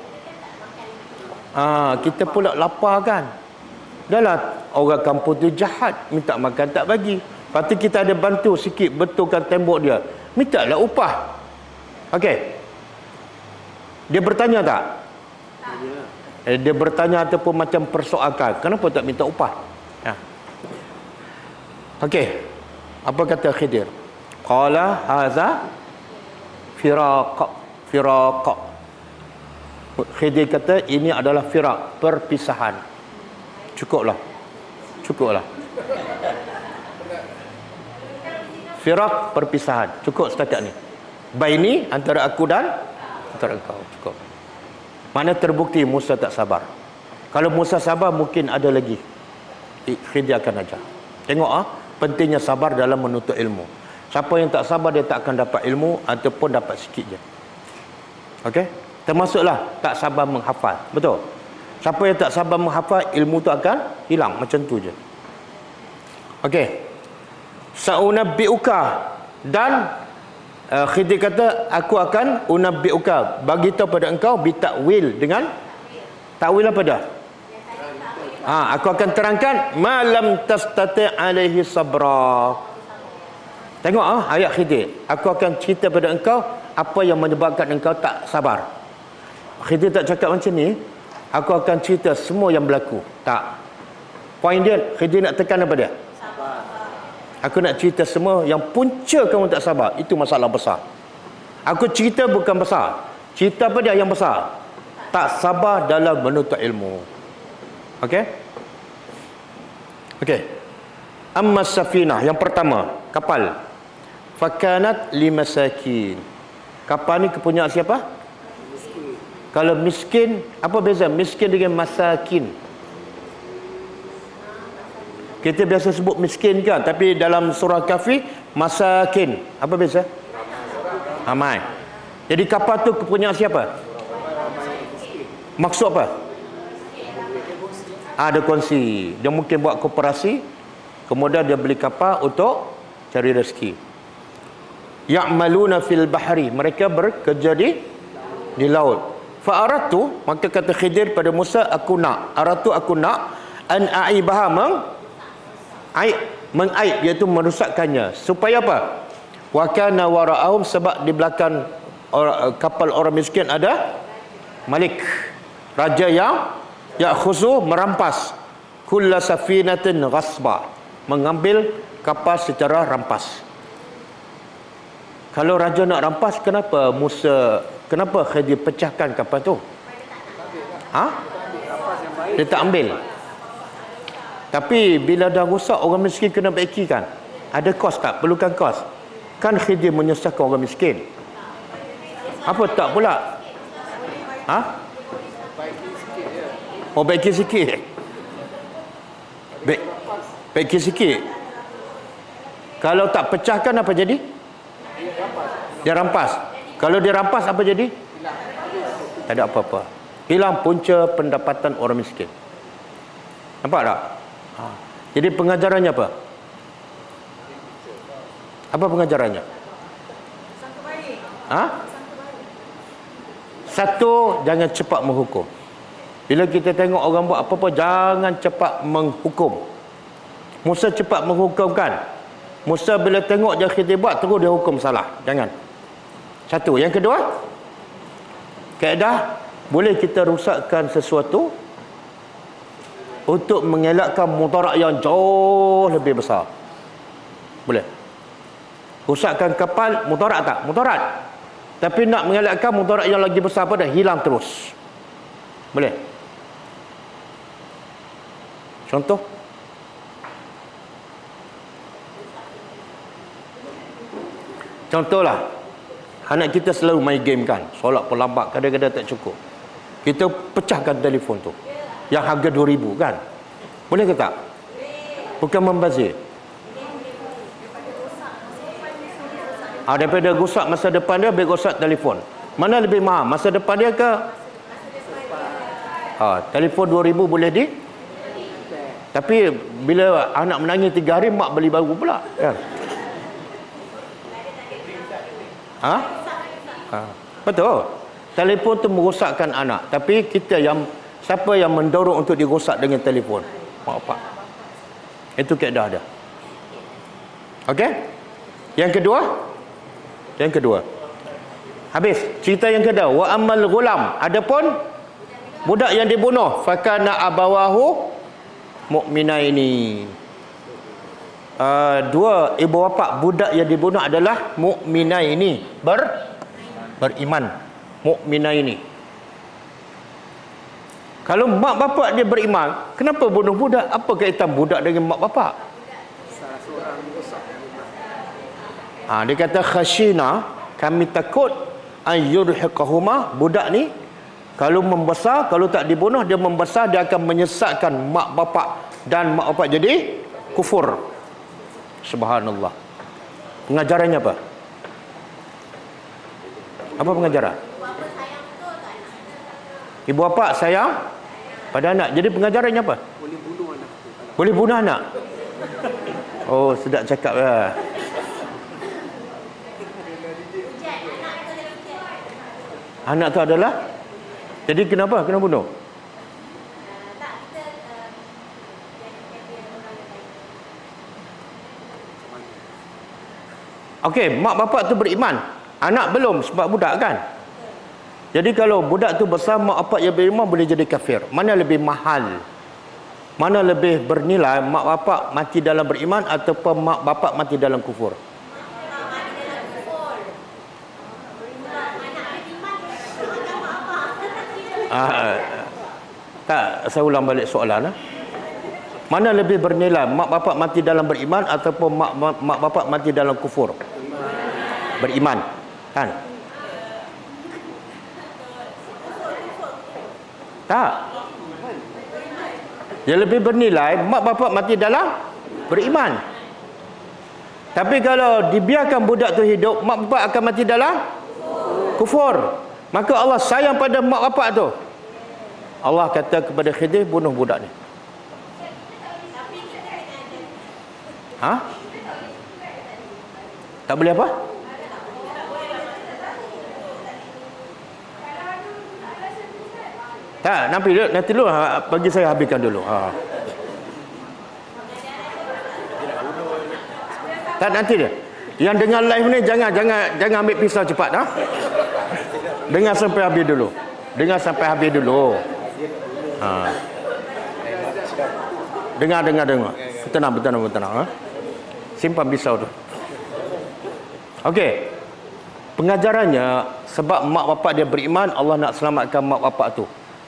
Kita pula lapar kan. Dahlah, orang kampung tu jahat, minta makan tak bagi. Lepas tu kita ada bantu sikit betulkan tembok dia, mintalah upah. Okey. Dia bertanya tak? Dia bertanya ataupun macam persoalkan, kenapa tak minta upah? Okey. Apa kata Khidir? Qala hadza firaq. Khidir kata ini adalah firaq, perpisahan. Cukuplah. Firaq, perpisahan. Cukup setakat ni. Baini, antara aku dan antara engkau. Cukup. Mana terbukti Musa tak sabar. Kalau Musa sabar, mungkin ada lagi. Khidir akan ajar. Tengok pentingnya sabar dalam menuntut ilmu. Siapa yang tak sabar, dia tak akan dapat ilmu ataupun dapat sikit je. Okey? Termasuklah tak sabar menghafal. Betul? Siapa yang tak sabar menghafal, ilmu tu akan hilang. Macam tu je. Okey. Sa'unabbi'uka. Dan Khidir kata, aku akan unabbi'uka, bagi tahu pada engkau, bitakwil, dengan takwil apa dah? Aku akan terangkan malam tastati' alaihi sabra. Tengok ayat Khidir. Aku akan cerita pada engkau apa yang menyebabkan engkau tak sabar. Khidir tak cakap macam ni, aku akan cerita semua yang berlaku. Tak. Poin dia, Khidir nak tekan apa dia? Aku nak cerita semua yang punca kamu tak sabar. Itu masalah besar. Aku cerita bukan besar. Cerita apa dia yang besar? Tak sabar dalam menuntut ilmu. Okey? Okey. Amma safinah, yang pertama, kapal. Fakanat limasakin. Kapal ni kepunyaan siapa? Miskin. Kalau miskin, apa beza miskin dengan masakin? Kita biasa sebut miskin kan, tapi dalam surah Kahfi masakin. Apa beza? Ramai. Jadi kapal tu kepunyaan siapa? Maksud apa? Ada kongsi. Dia mungkin buat koperasi, kemudian dia beli kapal untuk cari rezeki. Ya'maluna fil bahri, mereka bekerja di laut. Fa aratu, maka kata Khidir pada Musa, aku nak an aibaha mengaib, iaitu merusakkannya. Supaya apa? Wa kana wara'ahum, sebab di belakang kapal orang miskin ada Malik, raja yang ya'khuzu, merampas, kulla safinatin ghasba, mengambil kapal secara rampas. Kalau raja nak rampas, kenapa Khidir pecahkan kapal tu? Dia tak ambil. Tapi bila dah rosak, orang miskin kena baiki kan? Ada kos tak? Perlukan kos. Kan Khidir menyusahkan orang miskin. Apa tak pula? Baiki sikit. Baiki sikit. Kalau tak pecahkan, apa jadi? Dia rampas. Kalau dia rampas, apa jadi? Tak ada apa-apa. Hilang punca pendapatan orang miskin. Nampak tak? Jadi pengajarannya apa? Apa pengajarannya? Satu, jangan cepat menghukum. Bila kita tengok orang buat apa-apa, jangan cepat menghukum. Musa cepat menghukum kan? Musa bila tengok dia Khidir buat, terus dia hukum salah. Jangan. Satu. Yang kedua, kaedah, boleh kita rusakkan sesuatu untuk mengelakkan mudarat yang jauh lebih besar. Boleh. Rusakkan kapal, mudarat tak? Mudarat. Tapi nak mengelakkan mudarat yang lagi besar pada, hilang terus. Boleh. Contoh? Contohlah, anak kita selalu main game kan, solat pun lambat, kadang-kadang tak cukup. Kita pecahkan telefon tu yang harga 2,000 kan. Boleh ke tak? Bukan membazir. Daripada rosak masa depan dia, lebih rosak telefon. Mana lebih mahal? Masa depan dia ke? Telefon 2,000 boleh di? Tapi bila anak menangis 3 hari, mak beli baru pula kan? Betul. Telefon tu merosakkan anak. Tapi siapa yang mendorong untuk dirosak dengan telefon? Mak bapak. Itu kaedah dia. Okey? Yang kedua. Habis. Cerita yang kedua. Wa ammal ghulam. Adapun budak yang dibunuh, fakana abawahu mu'minaini. Dua ibu bapa budak yang dibunuh adalah mu'minaini, beriman. Mu'minaini. Kalau mak bapak dia beriman, kenapa bunuh budak? Apa kaitan budak dengan mak bapak? Dia kata khashina, kami takut ayyurhiqahuma, budak ni kalau membesar, kalau tak dibunuh, dia membesar, dia akan menyesatkan mak bapak, dan mak bapak jadi kufur. Subhanallah. Pengajarannya apa? Apa pengajaran? Ibu bapa sayang pada anak. Jadi pengajarannya apa? Boleh bunuh anak. Oh, sedap cakap lah. Anak tu adalah, jadi kenapa? Kena bunuh? Okey, mak bapak tu beriman, anak belum sebab budak kan. Jadi kalau budak tu besar, mak bapak yang beriman boleh jadi kafir. Mana lebih mahal? Mana lebih bernilai, mak bapak mati dalam beriman ataupun mak bapak mati dalam kufur? Tak, saya ulang balik soalan. Mana lebih bernilai, mak bapak mati dalam beriman ataupun mak bapak mati dalam kufur? Beriman, kan? Tak. Yang lebih bernilai, mak bapak mati dalam beriman. Tapi kalau dibiarkan budak tu hidup, mak bapak akan mati dalam kufur. Maka Allah sayang pada mak bapak tu. Allah kata kepada Khidir, bunuh budak ni. Tak boleh apa? Tak, nanti dulu bagi saya habiskan dulu. Tak, nanti dia. Yang dengar live ni jangan ambil pisau cepat Dengar sampai habis dulu. Dengar. Tenang. Simpan pisau tu. Okey. Pengajarannya, sebab mak bapak dia beriman, Allah nak selamatkan mak bapak tu.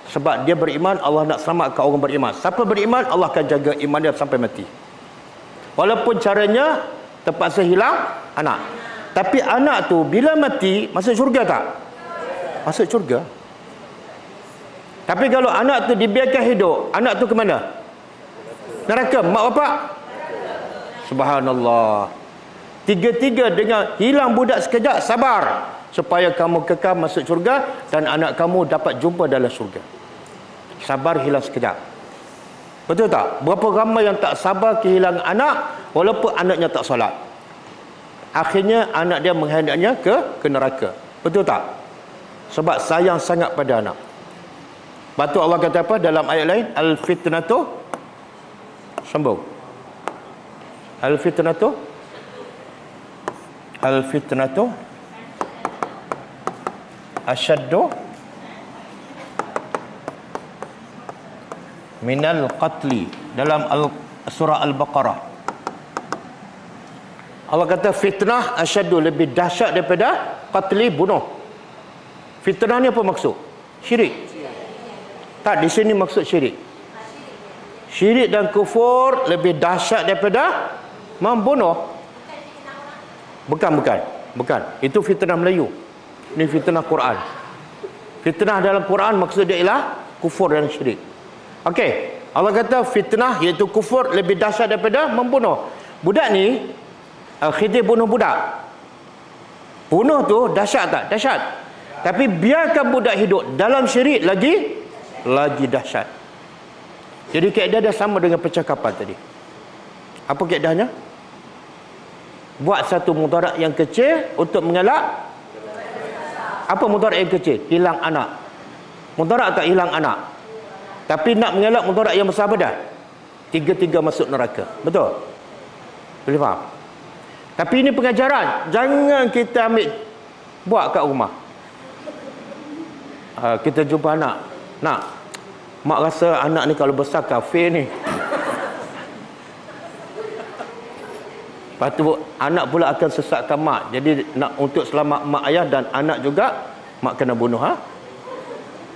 Sebab dia beriman, Allah nak selamatkan orang beriman. Siapa beriman, Allah akan jaga iman dia sampai mati. Walaupun caranya terpaksa hilang anak. Tapi anak tu bila mati, masuk syurga tak? Masuk syurga. Tapi kalau anak tu dibiarkan hidup, anak tu ke mana? Neraka. Mak bapak? Subhanallah. Tiga-tiga dengan hilang budak sekejap, sabar. Supaya kamu kekal masuk syurga dan anak kamu dapat jumpa dalam syurga. Sabar hilang sekejap. Betul tak? Berapa ramai yang tak sabar kehilangan anak walaupun anaknya tak solat. Akhirnya anak dia menghendaknya ke neraka. Betul tak? Sebab sayang sangat pada anak. Batu Allah kata apa dalam ayat lain? Al-fitnatu, sambung. Al-fitnatu asyaddu minal qatli, dalam surah Al-Baqarah. Allah kata fitnah asyaddu, lebih dahsyat daripada qatli, bunuh. Fitnah ni apa maksud? Syirik. Tak, di sini maksud syirik. Syirik dan kufur lebih dahsyat daripada membunuh. Bukan. Itu fitnah Melayu. Ini fitnah Quran. Fitnah dalam Quran maksud dia ialah kufur dan syirik. Okey, Allah kata fitnah iaitu kufur lebih dahsyat daripada membunuh. Budak ni Khidir bunuh budak. Bunuh tu dahsyat tak? Dahsyat. Tapi biarkan budak hidup dalam syirik lagi dahsyat. Jadi kaedah dia sama dengan percakapan tadi. Apa kaedahnya? Buat satu mudarat yang kecil untuk mengelak. Apa mudarat yang kecil? Hilang anak. Mudarat tak hilang anak. Tapi nak mengelak mudarat yang besar apa dah? Tiga-tiga masuk neraka. Betul? Boleh faham? Tapi ini pengajaran. Jangan kita ambil buat kat rumah. Kita jumpa anak. Nak, mak rasa anak ni kalau besar kafir ni. Lepas tu anak pula akan sesatkan mak. Jadi nak untuk selamat mak ayah dan anak juga, mak kena bunuh.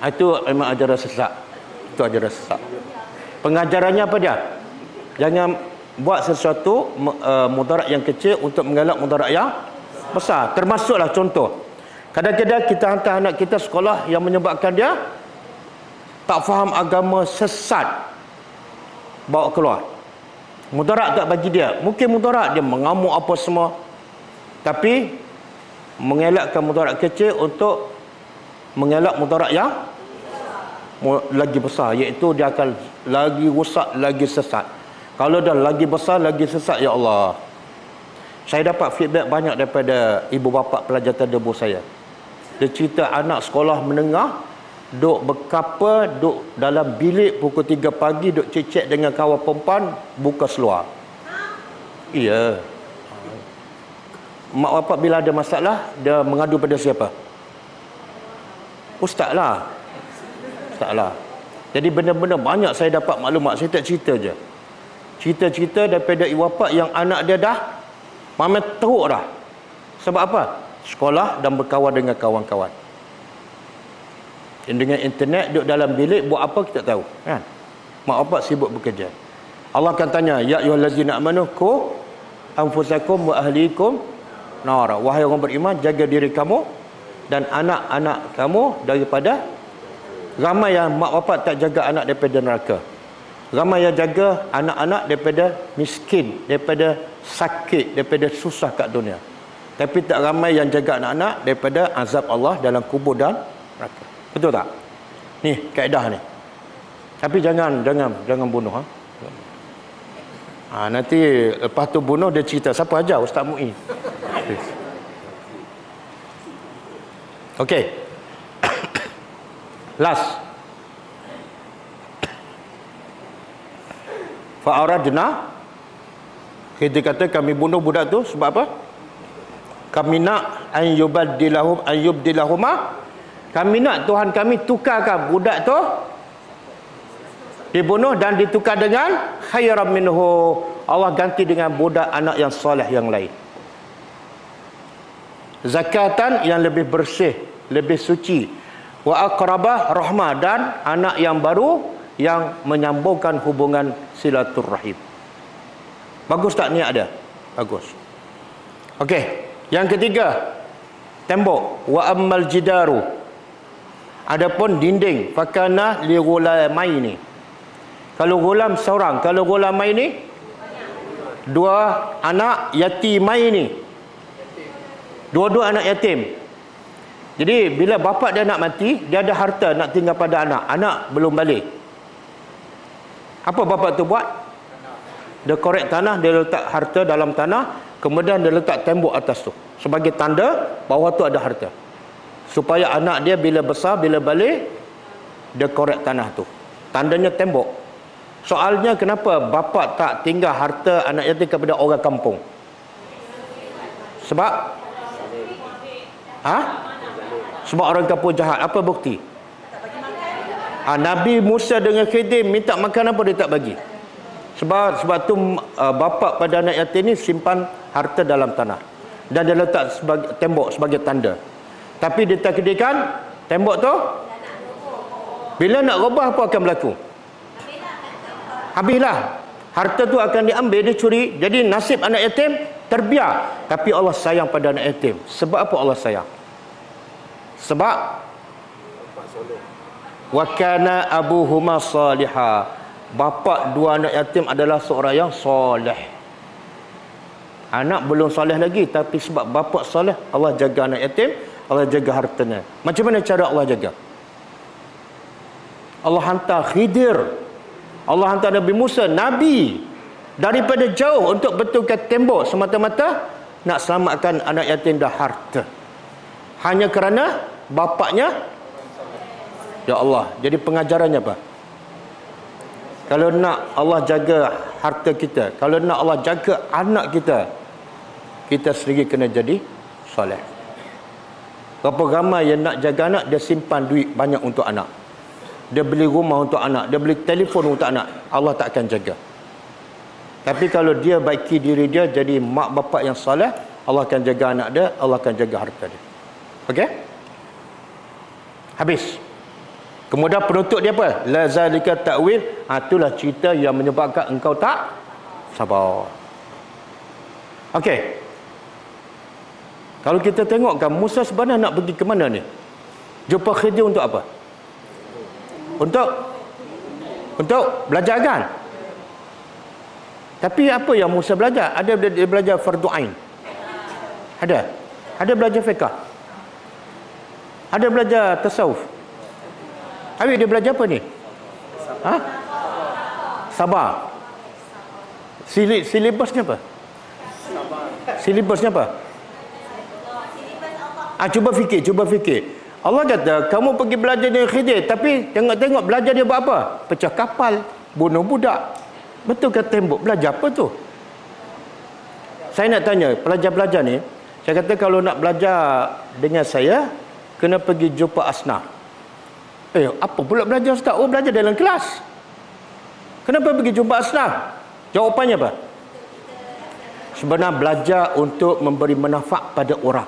Itu memang ajaran sesat. Itu ajaran sesat. Pengajarannya apa dia? Jangan buat sesuatu mudarat yang kecil untuk mengelak mudarat yang besar. Termasuklah contoh, kadang-kadang kita hantar anak kita sekolah yang menyebabkan dia tak faham agama, sesat, bawa keluar. Mudarat tak bagi dia. Mungkin mudarat dia mengamuk apa semua, tapi mengelakkan mudarat kecil untuk mengelak mudarat yang lagi besar, iaitu dia akan lagi rosak, lagi sesat. Kalau dah lagi besar, lagi sesat, ya Allah. Saya dapat feedback banyak daripada ibu bapa pelajar tadabbur saya. Dia cerita anak sekolah menengah duk berkapa, duk dalam bilik pukul 3 pagi, duk cecek dengan kawan perempuan, buka seluar. Iya. Mak bapak bila ada masalah, dia mengadu pada siapa? Ustaz lah. Jadi benda-benda banyak saya dapat maklumat. Saya tak cerita je. Cerita-cerita daripada ibu bapa yang anak dia dah mamat teruk dah. Sebab apa? Sekolah dan berkawan dengan kawan-kawan. Dengan internet, duduk dalam bilik, buat apa kita tahu, kan? Mak bapak sibuk bekerja. Allah akan tanya, ya ayyuhallazina amanu qu anfusakum wa ahlikum nar. Wahai orang beriman, jaga diri kamu dan anak-anak kamu daripada. Ramai yang mak bapak tak jaga anak daripada neraka. Ramai yang jaga anak-anak daripada miskin, daripada sakit, daripada susah kat dunia. Tapi tak ramai yang jaga anak-anak daripada azab Allah dalam kubur dan neraka. Betul tak? Ni kaedah ni. Tapi jangan bunuh. Nanti lepas tu bunuh dia cerita siapa ajar Ustaz Mu'i. Okey. Last. Fa'aradna, kita kata kami bunuh budak tu sebab apa? Kami nak ayyubdilahuma. Kami nak Tuhan kami tukarkan budak tu dibunuh dan ditukar dengan khairan minhu. Allah ganti dengan budak anak yang soleh yang lain. Zakatan yang lebih bersih, lebih suci. Wa aqrabah rahmah, dan anak yang baru yang menyambungkan hubungan silaturrahim. Bagus tak niat dia? Bagus. Okey, yang ketiga, tembok. Wa ammal jidaru, adapun dinding, fakana li ghulamaini. Kalau gulam seorang, kalau ghulamaini dua anak yatimaini. Dua-dua anak yatim. Jadi bila bapa dia nak mati, dia ada harta nak tinggal pada anak. Anak belum balik. Apa bapa tu buat? Dia korek tanah, dia letak harta dalam tanah, kemudian dia letak tembok atas tu sebagai tanda bahawa tu ada harta. Supaya anak dia bila besar, bila balik, dia korek tanah tu. Tandanya tembok. Soalnya kenapa bapa tak tinggal harta anak yatim kepada orang kampung? Sebab sebab orang kampung jahat. Apa bukti? Nabi Musa dengan Khidir minta makan apa, dia tak bagi. Sebab tu bapa pada anak yatim ni simpan harta dalam tanah dan dia letak sebagai tembok sebagai tanda. Tapi ditakdirkan tembok tu bila nak robah apa akan berlaku? habislah. Harta tu akan diambil, dicuri. Jadi nasib anak yatim terbiar. Tapi Allah sayang pada anak yatim. Sebab apa Allah sayang? Sebab wa kana abuhuma salihah. Bapa dua anak yatim adalah seorang yang soleh. Anak belum soleh lagi, tapi sebab bapa soleh, Allah jaga anak yatim, Allah jaga hartanya. Macam mana cara Allah jaga? Allah hantar Khidir, Allah hantar Nabi Musa, Nabi daripada jauh untuk betulkan tembok semata-mata nak selamatkan anak yatim dan harta. Hanya kerana bapaknya, ya Allah. Jadi pengajarannya apa? Kalau nak Allah jaga harta kita, kalau nak Allah jaga anak kita, kita sendiri kena jadi soleh. Berapa ramai yang nak jaga anak, dia simpan duit banyak untuk anak, dia beli rumah untuk anak, dia beli telefon untuk anak, Allah tak akan jaga. Tapi kalau dia baiki diri dia jadi mak bapak yang soleh, Allah akan jaga anak dia, Allah akan jaga harta dia. Okey? Habis. Kemudian penutup dia apa? La zalika ta'wil. Itulah cerita yang menyebabkan engkau tak sabar. Okey. Kalau kita tengokkan Musa sebenarnya nak pergi ke mana ni? Jumpa Khidir untuk apa? Untuk belajar kan? Tapi apa yang Musa belajar? Ada dia belajar fardu ain. Ada belajar fiqh. Ada belajar tasawuf. Habis dia belajar apa ni? Sabar. Silibusnya apa? Silibusnya apa? Cuba fikir. Allah kata, kamu pergi belajar dengan Khidir, tapi tengok belajar dia buat apa? Pecah kapal, bunuh budak, betulkan tembok. Belajar apa tu? Saya nak tanya pelajar-pelajar ni, saya kata kalau nak belajar dengan saya, kena pergi jumpa asnaf. Apa pula belajar Ustaz? Oh, belajar dalam kelas. Kenapa pergi jumpa asnaf? Jawapannya apa? Sebenarnya belajar untuk memberi manfaat pada orang.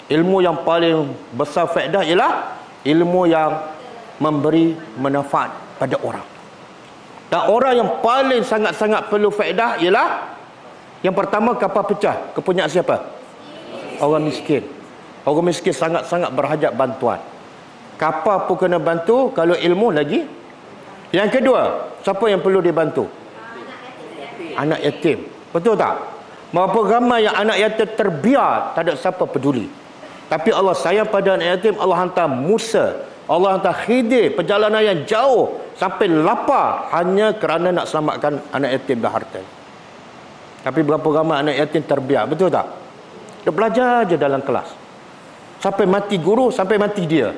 Ilmu yang paling besar faedah ialah ilmu yang memberi manfaat pada orang. Dan orang yang paling sangat-sangat perlu faedah ialah yang pertama, kapal pecah. Kepunyaan siapa? Orang miskin. Orang miskin sangat-sangat berhajat bantuan. Kapal pun kena bantu, kalau ilmu lagi. Yang kedua, siapa yang perlu dibantu? Anak yatim. Betul tak? Berapa ramai yang anak yatim terbiar, tak ada siapa peduli. Tapi Allah sayang pada anak yatim. Allah hantar Musa, Allah hantar Khidir, perjalanan yang jauh sampai lapar hanya kerana nak selamatkan anak yatim dan harta. Tapi berapa ramai anak yatim terbiar, betul tak? Dia belajar je dalam kelas, sampai mati guru, sampai mati dia.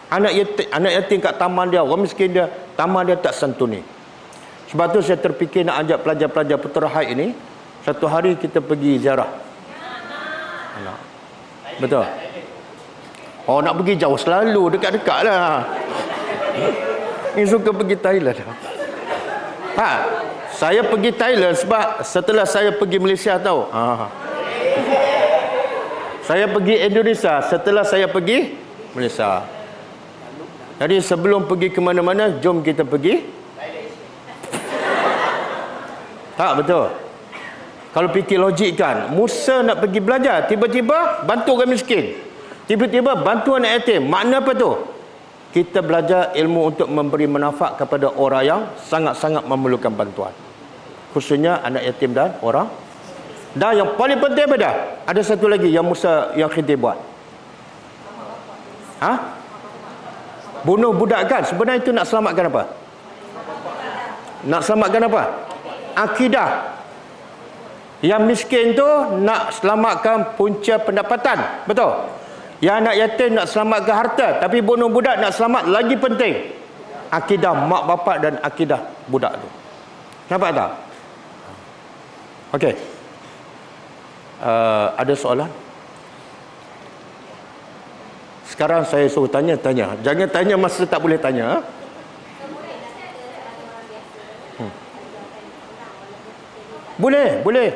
Anak yatim kat taman dia, orang miskin dia, taman dia tak santuni. Sebab tu saya terfikir nak ajak pelajar-pelajar Putera Haid ini, satu hari kita pergi ziarah. Betul. Oh, nak pergi jauh selalu, dekat-dekat lah. Ini suka pergi Thailand. Saya pergi Thailand sebab setelah saya pergi Malaysia tahu. Saya pergi Indonesia setelah saya pergi Malaysia. Jadi sebelum pergi ke mana-mana, jom kita pergi. Tak betul. Kalau fikir logik kan, Musa nak pergi belajar, tiba-tiba bantu orang miskin, tiba-tiba bantu anak yatim. Makna apa tu? Kita belajar ilmu untuk memberi manfaat kepada orang yang sangat-sangat memerlukan bantuan, khususnya anak yatim dan orang. Dan yang paling penting apa dah? Ada satu lagi yang Musa, yang Khidir buat. Bunuh budak kan? Sebenarnya itu nak selamatkan apa? Nak selamatkan apa? Akidah. Yang miskin tu nak selamatkan punca pendapatan. Betul? Yang anak yatim nak selamatkan harta. Tapi bunuh budak nak selamat lagi penting. Akidah mak bapak dan akidah budak tu. Nampak tak? Okey. Ada soalan? Sekarang saya suruh tanya. Jangan tanya masa tak boleh tanya. Boleh. Boleh.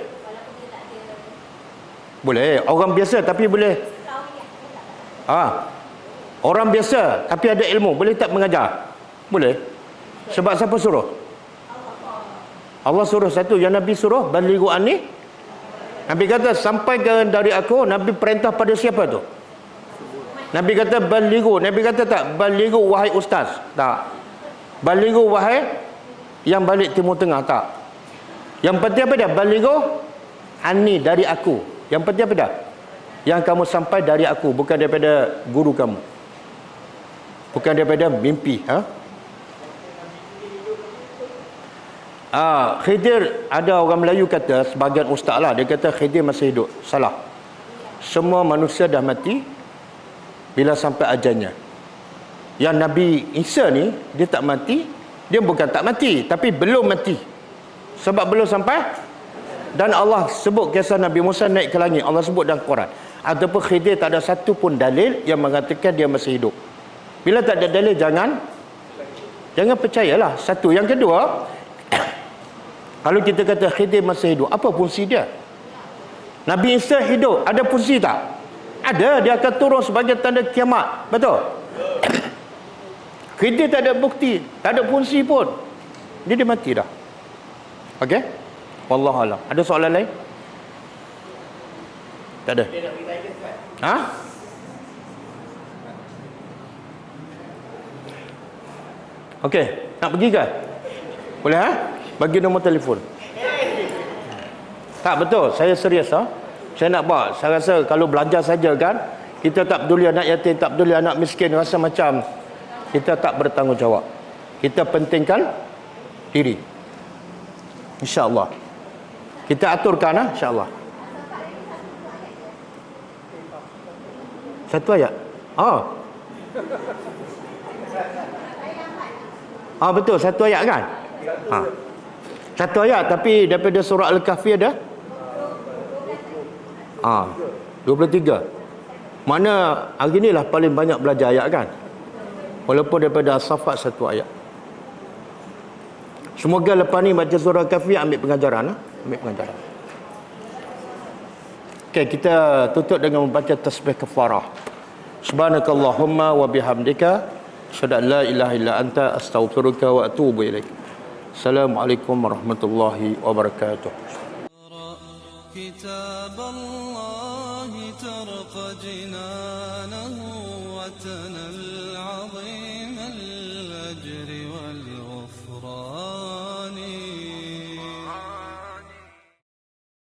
Orang biasa tapi boleh. Orang biasa tapi ada ilmu, boleh tak mengajar? Boleh. Sebab siapa suruh? Allah suruh satu, yang Nabi suruh balighu anni. Nabi kata sampaikan dari aku. Nabi perintah pada siapa tu? Nabi kata balighu. Nabi kata tak balighu wahai ustaz. Tak. Balighu wahai yang balik Timur Tengah. Tak. Yang penting apa dia? Balighu anni, dari aku. Yang penting apa dia? Yang kamu sampai dari aku, bukan daripada guru kamu, bukan daripada mimpi. Khidir, ada orang Melayu kata, sebagian ustaz lah, dia kata Khidir masih hidup. Salah. Semua manusia dah mati bila sampai ajalnya. Yang Nabi Isa ni, dia tak mati. Dia bukan tak mati, tapi belum mati. Sebab belum sampai. Dan Allah sebut kisah Nabi Musa naik ke langit. Allah sebut dalam Quran. Ataupun Khidir, tak ada satu pun dalil yang mengatakan dia masih hidup. Bila tak ada dalil, jangan percayalah. Satu. Yang kedua, kalau kita kata Khidir masih hidup, apa fungsi dia? Nabi Isa hidup, ada fungsi tak? Ada, dia akan turun sebagai tanda kiamat. Betul? Khidir tak ada bukti, tak ada fungsi pun. Dia mati dah. Okey? Wallahualam. Ada soalan lain? Tak ada. Okey, nak pergi ke? Boleh bagi nombor telefon. Tak, betul, saya serius Saya nak buat. Saya rasa kalau belajar saja kan, kita tak peduli anak yatim, tak peduli anak miskin, rasa macam kita tak bertanggungjawab. Kita pentingkan diri. InsyaAllah kita aturkan insyaAllah. Satu ayat. Betul, satu ayat kan? Satu ayat, tapi daripada surah Al-Kahfi ada 23. Mana hari ni lah paling banyak belajar ayat kan? Walaupun daripada As-Saffat satu ayat. Semoga lepas ni baca surah Al-Kahfi ambil pengajaran. Okey, kita tutup dengan membaca tasbih kafarah. Subhanakallahumma wa bihamdika asyhadu an la ilaha illa anta astaghfiruka wa atubu ilaik. Assalamualaikum warahmatullahi wabarakatuh. كتاب الله ترق جنانه وتنى